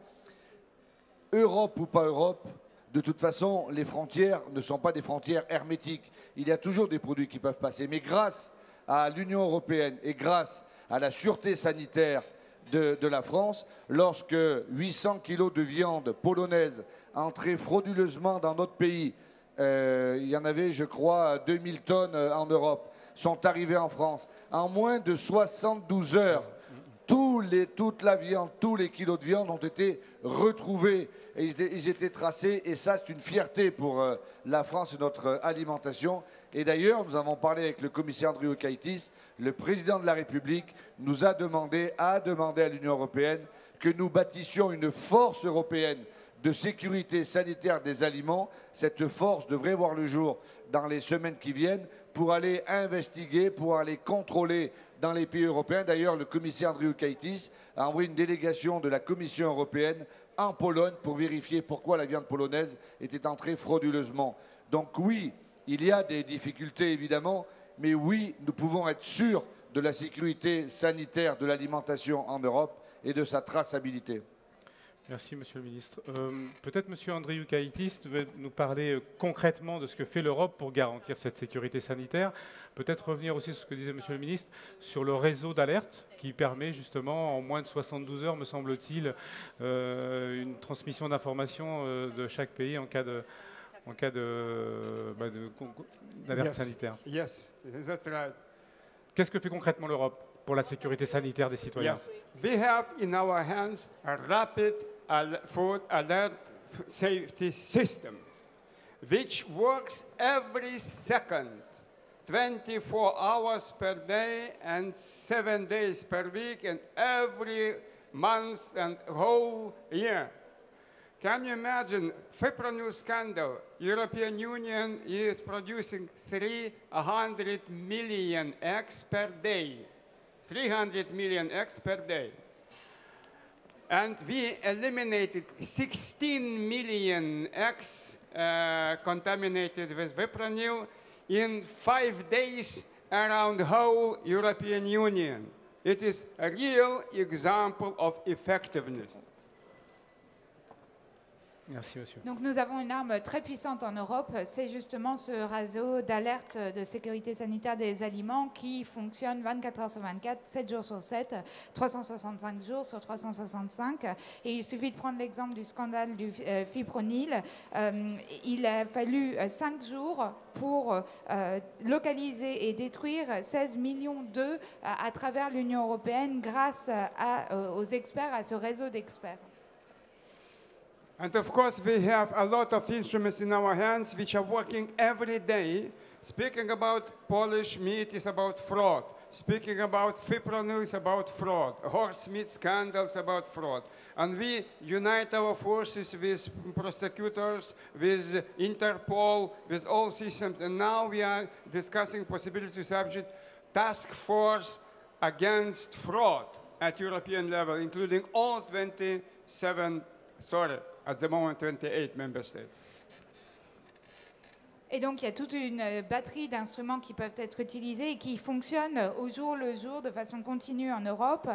[SPEAKER 12] Europe ou pas Europe, de toute façon, les frontières ne sont pas des frontières hermétiques. Il y a toujours des produits qui peuvent passer. Mais grâce à l'Union européenne et grâce à la sûreté sanitaire de la France, lorsque 800 kilos de viande polonaise entraient frauduleusement dans notre pays, il y en avait, je crois, 2000 tonnes en Europe, sont arrivés en France. En moins de 72 heures, toute la viande, tous les kilos de viande ont été retrouvés et ils étaient tracés. Et ça, c'est une fierté pour la France et notre alimentation. Et d'ailleurs, nous avons parlé avec le commissaire Andriukaitis. Le président de la République nous a demandé à l'Union européenne que nous bâtissions une force européenne de sécurité sanitaire des aliments. Cette force devrait voir le jour dans les semaines qui viennent pour aller investiguer, pour aller contrôler dans les pays européens. D'ailleurs, le commissaire Andriukaitis a envoyé une délégation de la Commission européenne en Pologne pour vérifier pourquoi la viande polonaise était entrée frauduleusement. Donc oui, il y a des difficultés évidemment, mais oui, nous pouvons être sûrs de la sécurité sanitaire de l'alimentation en Europe et de sa traçabilité.
[SPEAKER 3] Merci, Monsieur le Ministre. Peut-être Monsieur Andriukaitis devait nous parler concrètement de ce que fait l'Europe pour garantir cette sécurité sanitaire. Peut-être revenir aussi sur ce que disait Monsieur le Ministre, sur le réseau d'alerte qui permet justement, en moins de 72 heures, me semble-t-il, une transmission d'informations de chaque pays en cas d'alerte sanitaire.
[SPEAKER 13] Yes, that's right.
[SPEAKER 3] Qu'est-ce que fait concrètement l'Europe pour la sécurité sanitaire des citoyens?
[SPEAKER 13] Yes, we have in our hands a rapid food alert safety system, which works every second, 24 hours per day and 7 days per week and every month and whole year. Can you imagine fipronil scandal? European Union is producing 300 million eggs per day. 300 million eggs per day. And we eliminated 16 million eggs contaminated with fipronil in 5 days around the whole European Union. It is a real example of effectiveness.
[SPEAKER 3] Merci, monsieur.
[SPEAKER 14] Donc nous avons une arme très puissante en Europe, c'est justement ce réseau d'alerte de sécurité sanitaire des aliments qui fonctionne 24 heures sur 24, 7 jours sur 7, 365 jours sur 365. Et il suffit de prendre l'exemple du scandale du fipronil. Il a fallu 5 jours pour localiser et détruire 16 millions d'œufs à travers l'Union européenne grâce aux experts, à ce réseau d'experts.
[SPEAKER 13] And of course, we have a lot of instruments in our hands which are working every day. Speaking about Polish meat is about fraud. Speaking about fipronil is about fraud. Horse meat scandals about fraud. And we unite our forces with prosecutors, with Interpol, with all systems. And now we are discussing possibility to establish task force against fraud at European level, including all 27, at the moment 28 member states.
[SPEAKER 14] Et donc, il y a toute une batterie d'instruments qui peuvent être utilisés et qui fonctionnent au jour le jour de façon continue en Europe.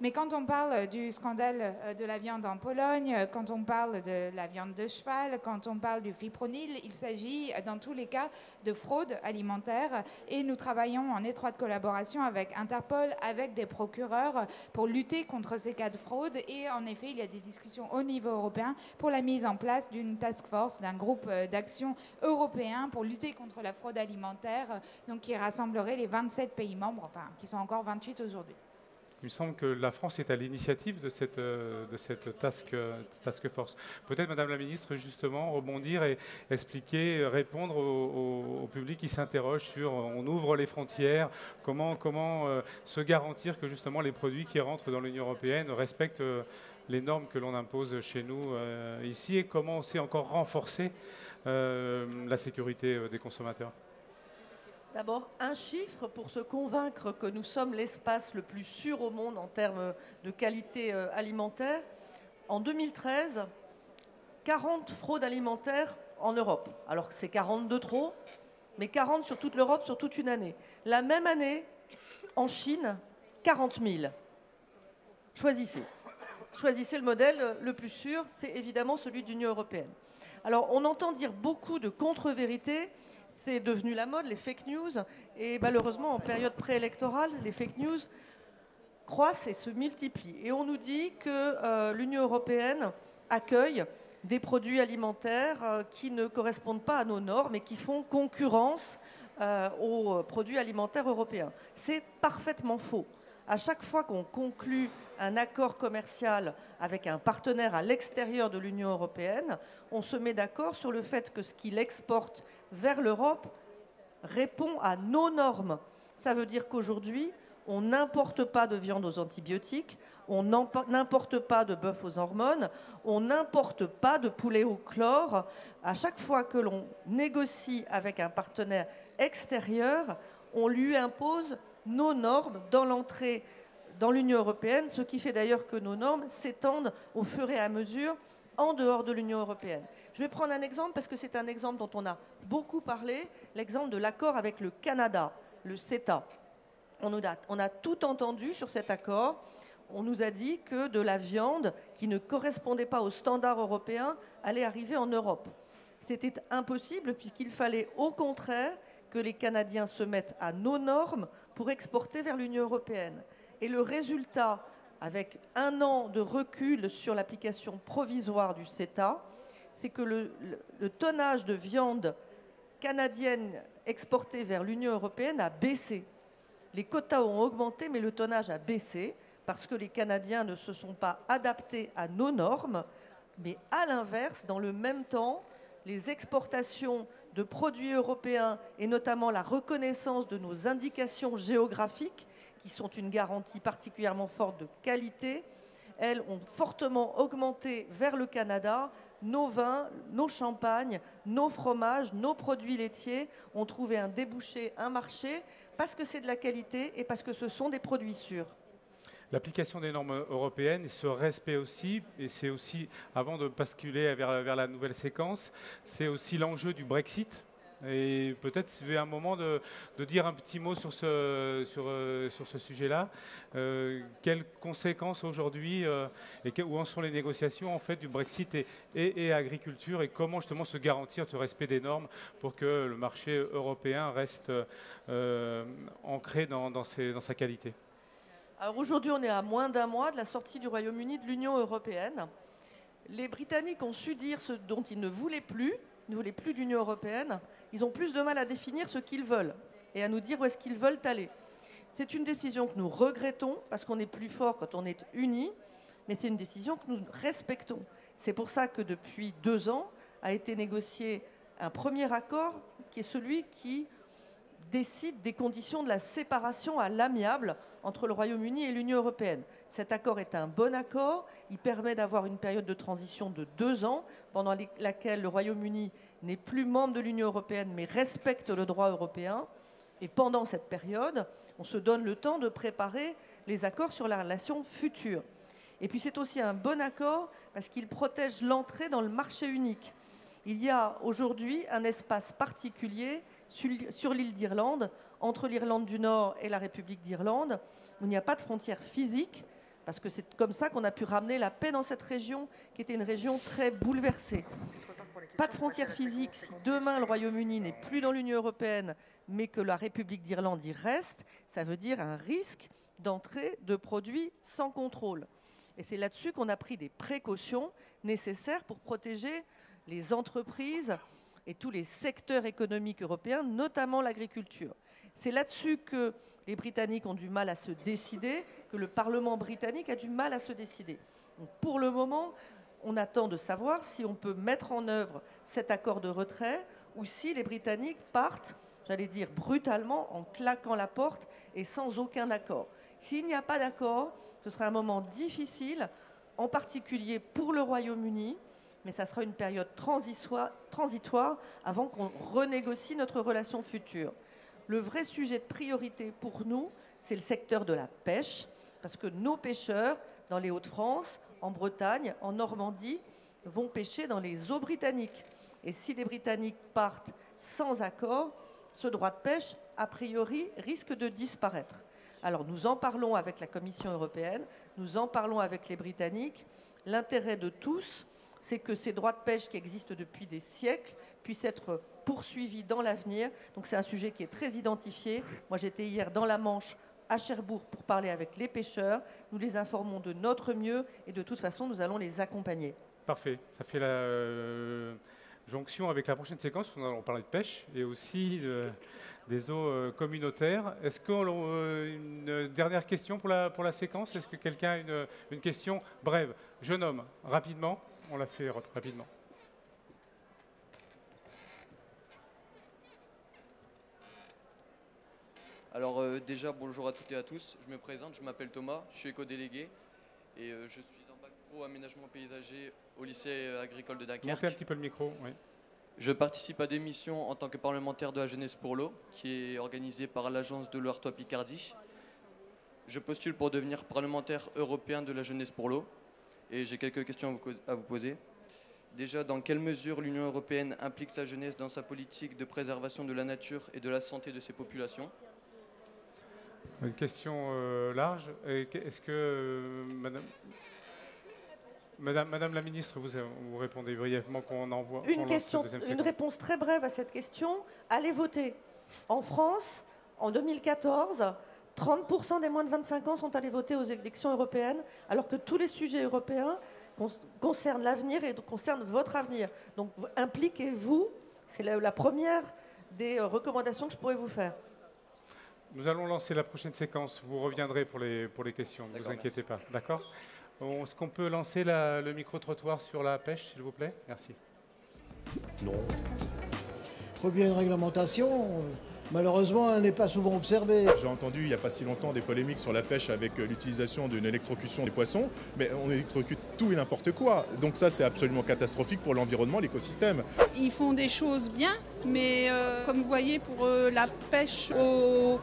[SPEAKER 14] Mais quand on parle du scandale de la viande en Pologne, quand on parle de la viande de cheval, quand on parle du fipronil, il s'agit dans tous les cas de fraude alimentaire. Et nous travaillons en étroite collaboration avec Interpol, avec des procureurs pour lutter contre ces cas de fraude. Et en effet, il y a des discussions au niveau européen pour la mise en place d'une task force, d'un groupe d'action européen pour lutter contre la fraude alimentaire, donc qui rassemblerait les 27 pays membres, enfin qui sont encore 28 aujourd'hui.
[SPEAKER 3] Il me semble que la France est à l'initiative de cette task force. Peut-être, Madame la Ministre, justement, rebondir et expliquer, répondre au public qui s'interroge sur on ouvre les frontières, comment se garantir que justement les produits qui rentrent dans l'Union européenne respectent les normes que l'on impose chez nous ici et comment aussi encore renforcer la sécurité des consommateurs.
[SPEAKER 2] D'abord, un chiffre pour se convaincre que nous sommes l'espace le plus sûr au monde en termes de qualité alimentaire. En 2013, 40 fraudes alimentaires en Europe. Alors c'est 40 de trop, mais 40 sur toute l'Europe sur toute une année. La même année, en Chine, 40 000. Choisissez. Choisissez le modèle le plus sûr, c'est évidemment celui de l'Union européenne. Alors, on entend dire beaucoup de contre-vérités, c'est devenu la mode, les fake news, et malheureusement, en période préélectorale, les fake news croissent et se multiplient. Et on nous dit que l'Union européenne accueille des produits alimentaires qui ne correspondent pas à nos normes et qui font concurrence aux produits alimentaires européens. C'est parfaitement faux. À chaque fois qu'on conclut un accord commercial avec un partenaire à l'extérieur de l'Union européenne, on se met d'accord sur le fait que ce qu'il exporte vers l'Europe répond à nos normes. Ça veut dire qu'aujourd'hui, on n'importe pas de viande aux antibiotiques, on n'importe pas de bœuf aux hormones, on n'importe pas de poulet au chlore. À chaque fois que l'on négocie avec un partenaire extérieur, on lui impose nos normes dans l'entrée dans l'Union européenne, ce qui fait d'ailleurs que nos normes s'étendent au fur et à mesure en dehors de l'Union européenne. Je vais prendre un exemple parce que c'est un exemple dont on a beaucoup parlé, l'exemple de l'accord avec le Canada, le CETA. On a tout entendu sur cet accord. on nous a dit que de la viande qui ne correspondait pas aux standards européens allait arriver en Europe. C'était impossible puisqu'il fallait au contraire que les Canadiens se mettent à nos normes pour exporter vers l'Union européenne. Et le résultat, avec 1 an de recul sur l'application provisoire du CETA, c'est que le tonnage de viande canadienne exportée vers l'Union européenne a baissé. Les quotas ont augmenté, mais le tonnage a baissé parce que les Canadiens ne se sont pas adaptés à nos normes. Mais à l'inverse, dans le même temps, les exportations de produits européens et notamment la reconnaissance de nos indications géographiques, qui sont une garantie particulièrement forte de qualité, elles ont fortement augmenté vers le Canada. Nos vins, nos champagnes, nos fromages, nos produits laitiers ont trouvé un débouché, un marché, parce que c'est de la qualité et parce que ce sont des produits sûrs.
[SPEAKER 3] L'application des normes européennes et ce respect aussi, et c'est aussi, avant de basculer vers la nouvelle séquence, c'est aussi l'enjeu du Brexit. Et peut-être c'est un moment de dire un petit mot sur ce sujet-là. Quelles conséquences aujourd'hui et où en sont les négociations en fait du Brexit et agriculture, et comment justement se garantir ce respect des normes pour que le marché européen reste ancré dans sa qualité?
[SPEAKER 2] Alors aujourd'hui, on est à moins d'1 mois de la sortie du Royaume-Uni de l'Union européenne. Les Britanniques ont su dire ce dont ils ne voulaient plus de l'Union européenne. Ils ont plus de mal à définir ce qu'ils veulent et à nous dire où est-ce qu'ils veulent aller. C'est une décision que nous regrettons parce qu'on est plus fort quand on est unis, mais c'est une décision que nous respectons. C'est pour ça que depuis 2 ans a été négocié un premier accord qui est celui qui décide des conditions de la séparation à l'amiable entre le Royaume-Uni et l'Union européenne. Cet accord est un bon accord. Il permet d'avoir une période de transition de 2 ans pendant laquelle le Royaume-Uni n'est plus membre de l'Union européenne mais respecte le droit européen. Et pendant cette période, on se donne le temps de préparer les accords sur la relation future. Et puis c'est aussi un bon accord parce qu'il protège l'entrée dans le marché unique. Il y a aujourd'hui un espace particulier sur l'île d'Irlande, entre l'Irlande du Nord et la République d'Irlande, où il n'y a pas de frontière physique, parce que c'est comme ça qu'on a pu ramener la paix dans cette région, qui était une région très bouleversée. Pas de frontière physique, si demain le Royaume-Uni n'est plus dans l'Union européenne, mais que la République d'Irlande y reste, ça veut dire un risque d'entrée de produits sans contrôle. Et c'est là-dessus qu'on a pris des précautions nécessaires pour protéger les entreprises et tous les secteurs économiques européens, notamment l'agriculture. C'est là-dessus que les Britanniques ont du mal à se décider, que le Parlement britannique a du mal à se décider. Donc pour le moment, on attend de savoir si on peut mettre en œuvre cet accord de retrait ou si les Britanniques partent, j'allais dire brutalement, en claquant la porte et sans aucun accord. S'il n'y a pas d'accord, ce sera un moment difficile, en particulier pour le Royaume-Uni, mais ça sera une période transitoire avant qu'on renégocie notre relation future. Le vrai sujet de priorité pour nous, c'est le secteur de la pêche, parce que nos pêcheurs, dans les Hauts-de-France, en Bretagne, en Normandie, vont pêcher dans les eaux britanniques. Et si les Britanniques partent sans accord, ce droit de pêche, a priori, risque de disparaître. Alors nous en parlons avec la Commission européenne, nous en parlons avec les Britanniques. L'intérêt de tous, c'est que ces droits de pêche qui existent depuis des siècles puissent être poursuivis dans l'avenir. Donc c'est un sujet qui est très identifié. Moi j'étais hier dans la Manche, à Cherbourg, pour parler avec les pêcheurs. Nous les informons de notre mieux et de toute façon nous allons les accompagner.
[SPEAKER 3] Parfait, ça fait la jonction avec la prochaine séquence, où nous allons parler de pêche et aussi des eaux communautaires. Est-ce qu'on a une dernière question pour la séquence? Est-ce que quelqu'un a une question brève? Jeune homme, rapidement. On l'a fait rapidement.
[SPEAKER 1] Alors déjà, bonjour à toutes et à tous. Je me présente, je m'appelle Thomas, je suis éco-délégué et je suis en bac pro aménagement paysager au lycée agricole de Dunkerque.
[SPEAKER 3] Montez un petit peu le micro, oui.
[SPEAKER 1] Je participe à des missions en tant que parlementaire de la jeunesse pour l'eau, qui est organisée par l'agence de l'eau Artois Picardie. Je postule pour devenir parlementaire européen de la jeunesse pour l'eau et j'ai quelques questions à vous poser. Déjà, dans quelle mesure l'Union européenne implique sa jeunesse dans sa politique de préservation de la nature et de la santé de ses populations?
[SPEAKER 3] Une question large. Est-ce que Madame la ministre, vous répondez brièvement qu'on envoie
[SPEAKER 2] Une réponse très brève à cette question. Allez voter. En France, en 2014, 30% des moins de 25 ans sont allés voter aux élections européennes, alors que tous les sujets européens concernent l'avenir et concernent votre avenir. Donc impliquez-vous. C'est la première des recommandations que je pourrais vous faire.
[SPEAKER 3] Nous allons lancer la prochaine séquence. Vous reviendrez pour les questions, ne vous inquiétez pas. D'accord ? Est-ce qu'on peut lancer le micro-trottoir sur la pêche, s'il vous plaît? Merci.
[SPEAKER 20] Non.
[SPEAKER 22] Il faut bien une réglementation. Malheureusement, elle n'est pas souvent observée.
[SPEAKER 23] J'ai entendu il n'y a pas si longtemps des polémiques sur la pêche avec l'utilisation d'une électrocution des poissons, mais on électrocute tout et n'importe quoi. Donc ça, c'est absolument catastrophique pour l'environnement, l'écosystème.
[SPEAKER 6] Ils font des choses bien, mais comme vous voyez, pour la pêche au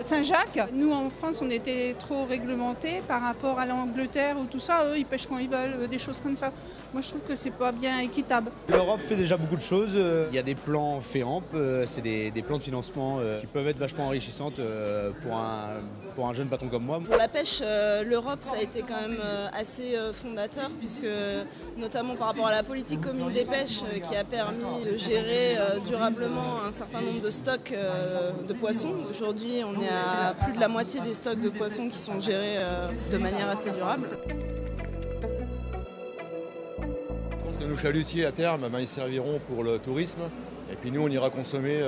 [SPEAKER 6] Saint-Jacques, nous en France, on était trop réglementés par rapport à l'Angleterre ou tout ça. Eux, ils pêchent quand ils veulent, des choses comme ça. Moi, je trouve que c'est pas bien équitable.
[SPEAKER 7] L'Europe fait déjà beaucoup de choses. Il y a des plans FEAMP, c'est des plans de financement qui peuvent être vachement enrichissantes pour un jeune patron comme moi.
[SPEAKER 19] Pour la pêche, l'Europe, ça a été quand même assez fondateur, puisque notamment par rapport à la politique commune des pêches, qui a permis de gérer durablement un certain nombre de stocks de poissons. Aujourd'hui, on est à plus de la moitié des stocks de poissons qui sont gérés de manière assez durable.
[SPEAKER 4] Je pense que nos chalutiers, à terme, ils serviront pour le tourisme. Et puis nous, on ira consommer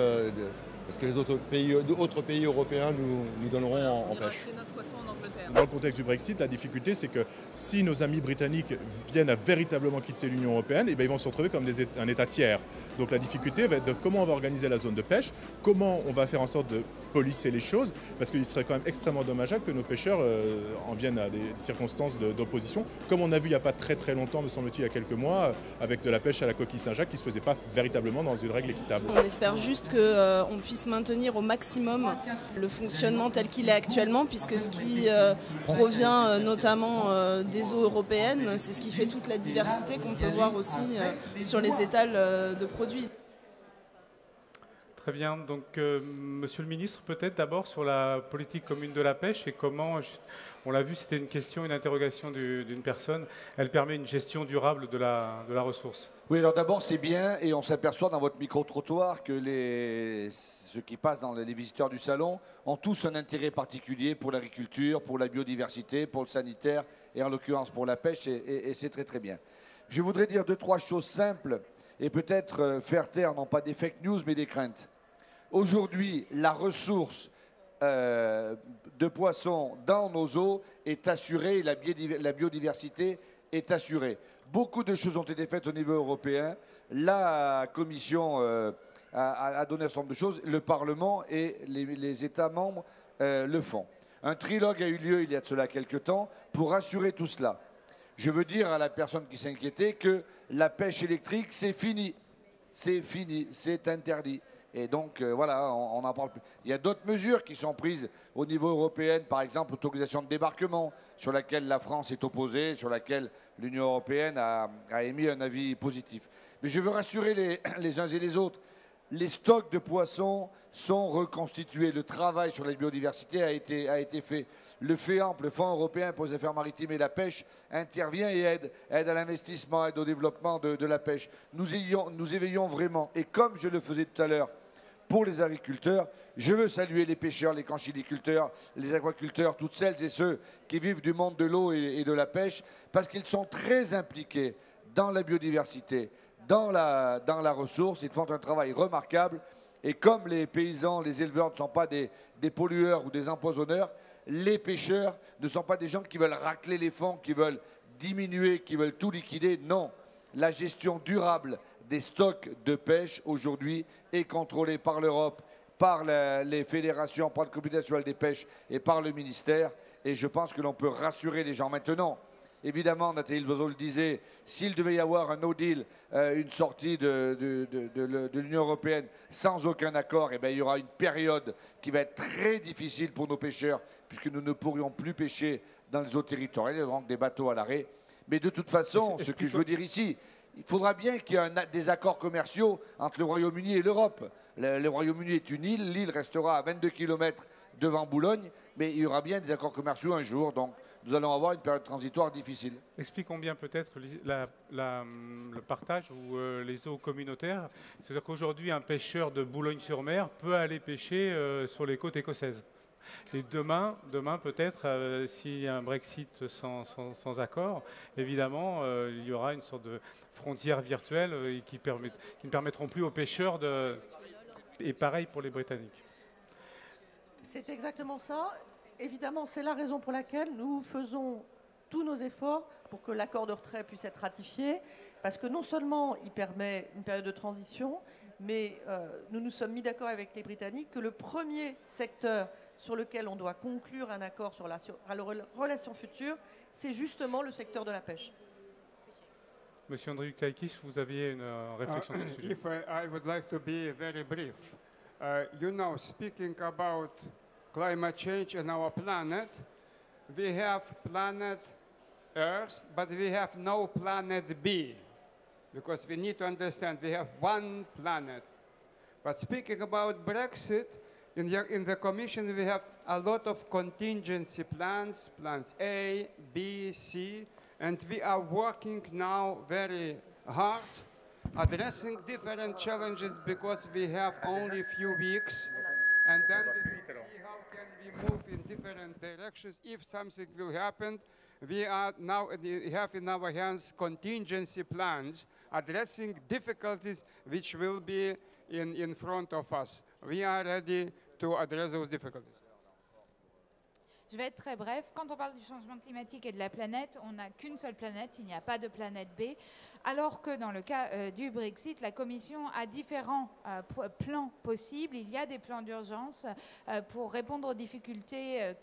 [SPEAKER 4] parce que les autres pays européens nous donneront en pêche.
[SPEAKER 23] Dans le contexte du Brexit, la difficulté, c'est que si nos amis britanniques viennent à véritablement quitter l'Union européenne, ils vont se retrouver comme un État tiers. Donc la difficulté va être de comment on va organiser la zone de pêche, comment on va faire en sorte de polisser les choses, parce qu'il serait quand même extrêmement dommageable que nos pêcheurs en viennent à des circonstances d'opposition, comme on a vu il n'y a pas très très longtemps, me semble-t-il, il y a quelques mois, avec de la pêche à la coquille Saint-Jacques qui ne se faisait pas véritablement dans une règle équitable.
[SPEAKER 19] On espère juste qu'on puisse maintenir au maximum le fonctionnement tel qu'il est actuellement, puisque ce qui provient notamment des eaux européennes, c'est ce qui fait toute la diversité qu'on peut voir aussi sur les étals de produits.
[SPEAKER 3] Très bien. Donc, Monsieur le ministre, peut-être d'abord sur la politique commune de la pêche et comment, on l'a vu, c'était une question, une interrogation d'une personne, elle permet une gestion durable de la ressource.
[SPEAKER 12] Oui, alors d'abord c'est bien et on s'aperçoit dans votre micro-trottoir que ceux qui passent dans les visiteurs du salon ont tous un intérêt particulier pour l'agriculture, pour la biodiversité, pour le sanitaire et en l'occurrence pour la pêche et c'est très très bien. Je voudrais dire 2-3 choses simples et peut-être faire taire non pas des fake news mais des craintes. Aujourd'hui, la ressource de poissons dans nos eaux est assurée, la biodiversité est assurée. Beaucoup de choses ont été faites au niveau européen. La Commission a donné un certain nombre de choses. Le Parlement et les États membres le font. Un trilogue a eu lieu il y a de cela quelques temps pour assurer tout cela. Je veux dire à la personne qui s'inquiétait que la pêche électrique, c'est fini. C'est fini, c'est interdit. Et donc, voilà, on en parle plus. Il y a d'autres mesures qui sont prises au niveau européen, par exemple l'autorisation de débarquement, sur laquelle la France est opposée, sur laquelle l'Union européenne a émis un avis positif. Mais je veux rassurer les uns et les autres. Les stocks de poissons sont reconstitués. Le travail sur la biodiversité a été fait. Le FEAMP, le Fonds européen pour les affaires maritimes et la pêche, intervient et aide à l'investissement, aide au développement de la pêche. Nous éveillons vraiment. Et comme je le faisais tout à l'heure, pour les agriculteurs, je veux saluer les pêcheurs, les conchyliculteurs, les aquaculteurs, toutes celles et ceux qui vivent du monde de l'eau et de la pêche, parce qu'ils sont très impliqués dans la biodiversité, dans la ressource. Ils font un travail remarquable. Et comme les paysans, les éleveurs ne sont pas des pollueurs ou des empoisonneurs, les pêcheurs ne sont pas des gens qui veulent racler les fonds, qui veulent diminuer, qui veulent tout liquider. Non, la gestion durable des stocks de pêche aujourd'hui est contrôlée par l'Europe, par les fédérations, par le Comité national des pêches et par le ministère. Et je pense que l'on peut rassurer les gens maintenant. Évidemment, Nathalie Loiseau le disait, s'il devait y avoir un no deal, une sortie de l'Union européenne sans aucun accord, eh bien, il y aura une période qui va être très difficile pour nos pêcheurs, puisque nous ne pourrions plus pêcher dans les eaux territoriales, il y aura donc des bateaux à l'arrêt. Mais de toute façon, ce que je veux dire ici, il faudra bien qu'il y ait des accords commerciaux entre le Royaume-Uni et l'Europe. Le Royaume-Uni est une île, l'île restera à 22 km devant Boulogne, mais il y aura bien des accords commerciaux un jour, donc nous allons avoir une période transitoire difficile.
[SPEAKER 3] Expliquons bien peut-être le partage ou les eaux communautaires. C'est-à-dire qu'aujourd'hui, un pêcheur de Boulogne-sur-Mer peut aller pêcher sur les côtes écossaises. Et demain peut-être, s'il y a un Brexit sans accord, évidemment, il y aura une sorte de frontière virtuelle qui ne permettront plus aux pêcheurs de... Et pareil pour les Britanniques.
[SPEAKER 2] C'est exactement ça. Évidemment, c'est la raison pour laquelle nous faisons tous nos efforts pour que l'accord de retrait puisse être ratifié, parce que non seulement il permet une période de transition, mais nous nous sommes mis d'accord avec les Britanniques que le premier secteur sur lequel on doit conclure un accord sur la relation future, c'est justement le secteur de la pêche.
[SPEAKER 3] Monsieur Andriukaitis, vous aviez une réflexion sur ce sujet.
[SPEAKER 13] If I would like to be very brief. You know, speaking about climate change and our planet, we have planet Earth, but we have no planet B, because we need to understand we have one planet. But speaking about Brexit, in the Commission we have a lot of contingency plans, plans A, B, C, and we are working now very hard, addressing different challenges because we have only a few weeks, and then we will see how can we move in different directions. If something will happen, we are now have in our hands contingency plans addressing difficulties which will be in front of us. We are ready to address those difficulties.
[SPEAKER 14] Je vais être très bref. Quand on parle du changement climatique et de la planète, on n'a qu'une seule planète, il n'y a pas de planète B. Alors que dans le cas du Brexit, la Commission a différents plans possibles. Il y a des plans d'urgence pour répondre aux difficultés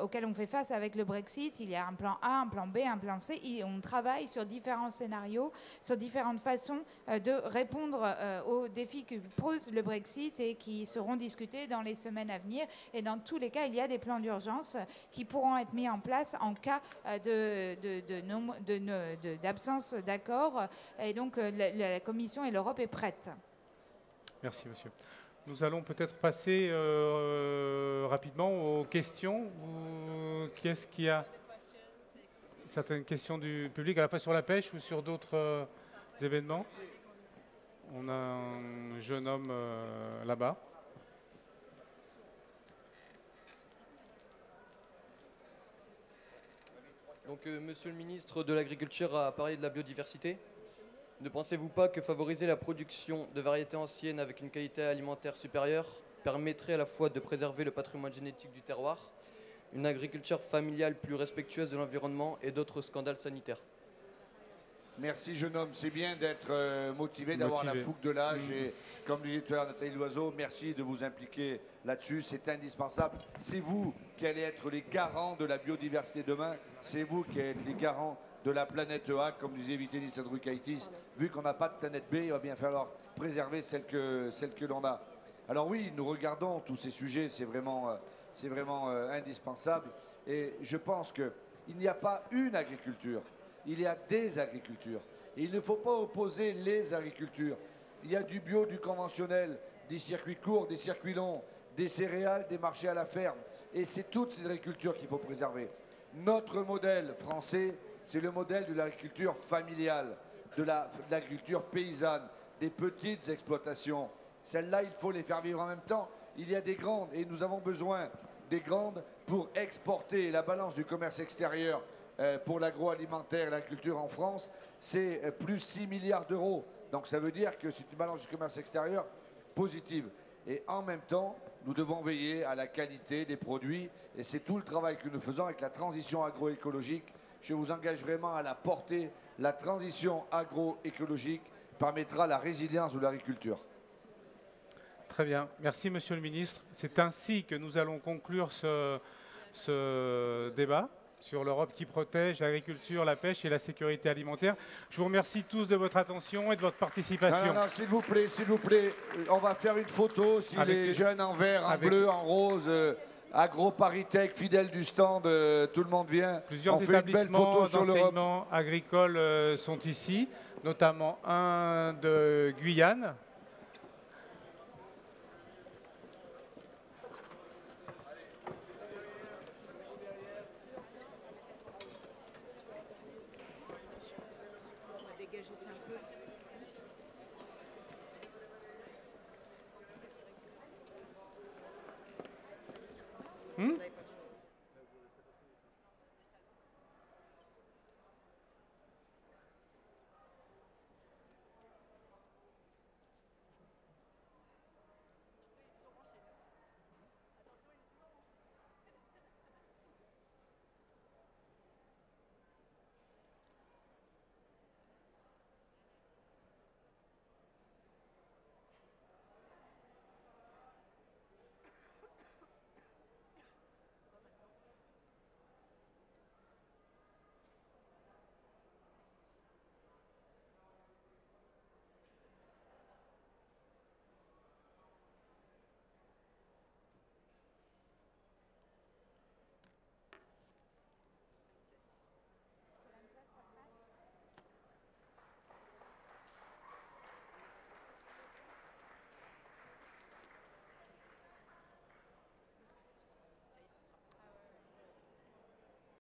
[SPEAKER 14] auxquelles on fait face avec le Brexit. Il y a un plan A, un plan B, un plan C. Et on travaille sur différents scénarios, sur différentes façons de répondre aux défis que pose le Brexit et qui seront discutés dans les semaines à venir. Et dans tous les cas, il y a des plans d'urgence qui pourront être mis en place en cas d'absence d'accord. Et donc, la Commission et l'Europe est prête.
[SPEAKER 3] Merci, monsieur. Nous allons peut-être passer rapidement aux questions. Qu'est-ce qu'il y a? Certaines questions du public, à la fois sur la pêche ou sur d'autres événements. On a un jeune homme là-bas.
[SPEAKER 1] Donc, Monsieur le ministre de l'Agriculture a parlé de la biodiversité. Ne pensez-vous pas que favoriser la production de variétés anciennes avec une qualité alimentaire supérieure permettrait à la fois de préserver le patrimoine génétique du terroir, une agriculture familiale plus respectueuse de l'environnement et d'autres scandales sanitaires?
[SPEAKER 12] Merci, jeune homme. C'est bien d'être motivé, d'avoir la fougue de l'âge. Et comme disait tout à l'heure Nathalie Loiseau, merci de vous impliquer là-dessus. C'est indispensable. C'est vous qui allez être les garants de la biodiversité demain. C'est vous qui allez être les garants de la planète A, comme disait Vytenis Andriukaitis. Vu qu'on n'a pas de planète B, il va bien falloir préserver celle que l'on a. Alors oui, nous regardons tous ces sujets. C'est vraiment indispensable. Et je pense qu'il n'y a pas une agriculture. Il y a des agricultures. Et il ne faut pas opposer les agricultures. Il y a du bio, du conventionnel, des circuits courts, des circuits longs, des céréales, des marchés à la ferme. Et c'est toutes ces agricultures qu'il faut préserver. Notre modèle français, c'est le modèle de l'agriculture familiale, de l'agriculture paysanne, des petites exploitations. Celles-là, il faut les faire vivre en même temps. Il y a des grandes, et nous avons besoin des grandes pour exporter. La balance du commerce extérieur pour l'agroalimentaire et l'agriculture en France, c'est plus 6 milliards d'euros. Donc ça veut dire que c'est une balance du commerce extérieur positive. Et en même temps, nous devons veiller à la qualité des produits. Et c'est tout le travail que nous faisons avec la transition agroécologique. Je vous engage vraiment à la porter. La transition agroécologique permettra la résilience de l'agriculture.
[SPEAKER 3] Très bien. Merci, monsieur le ministre. C'est ainsi que nous allons conclure ce débat sur l'Europe qui protège l'agriculture, la pêche et la sécurité alimentaire. Je vous remercie tous de votre attention et de votre participation.
[SPEAKER 12] Non, s'il vous plaît, on va faire une photo, si les jeunes en vert, en bleu, en rose, AgroParisTech, fidèle du stand, tout le monde vient.
[SPEAKER 3] Plusieurs établissements d'enseignement agricole sont ici, notamment un de Guyane,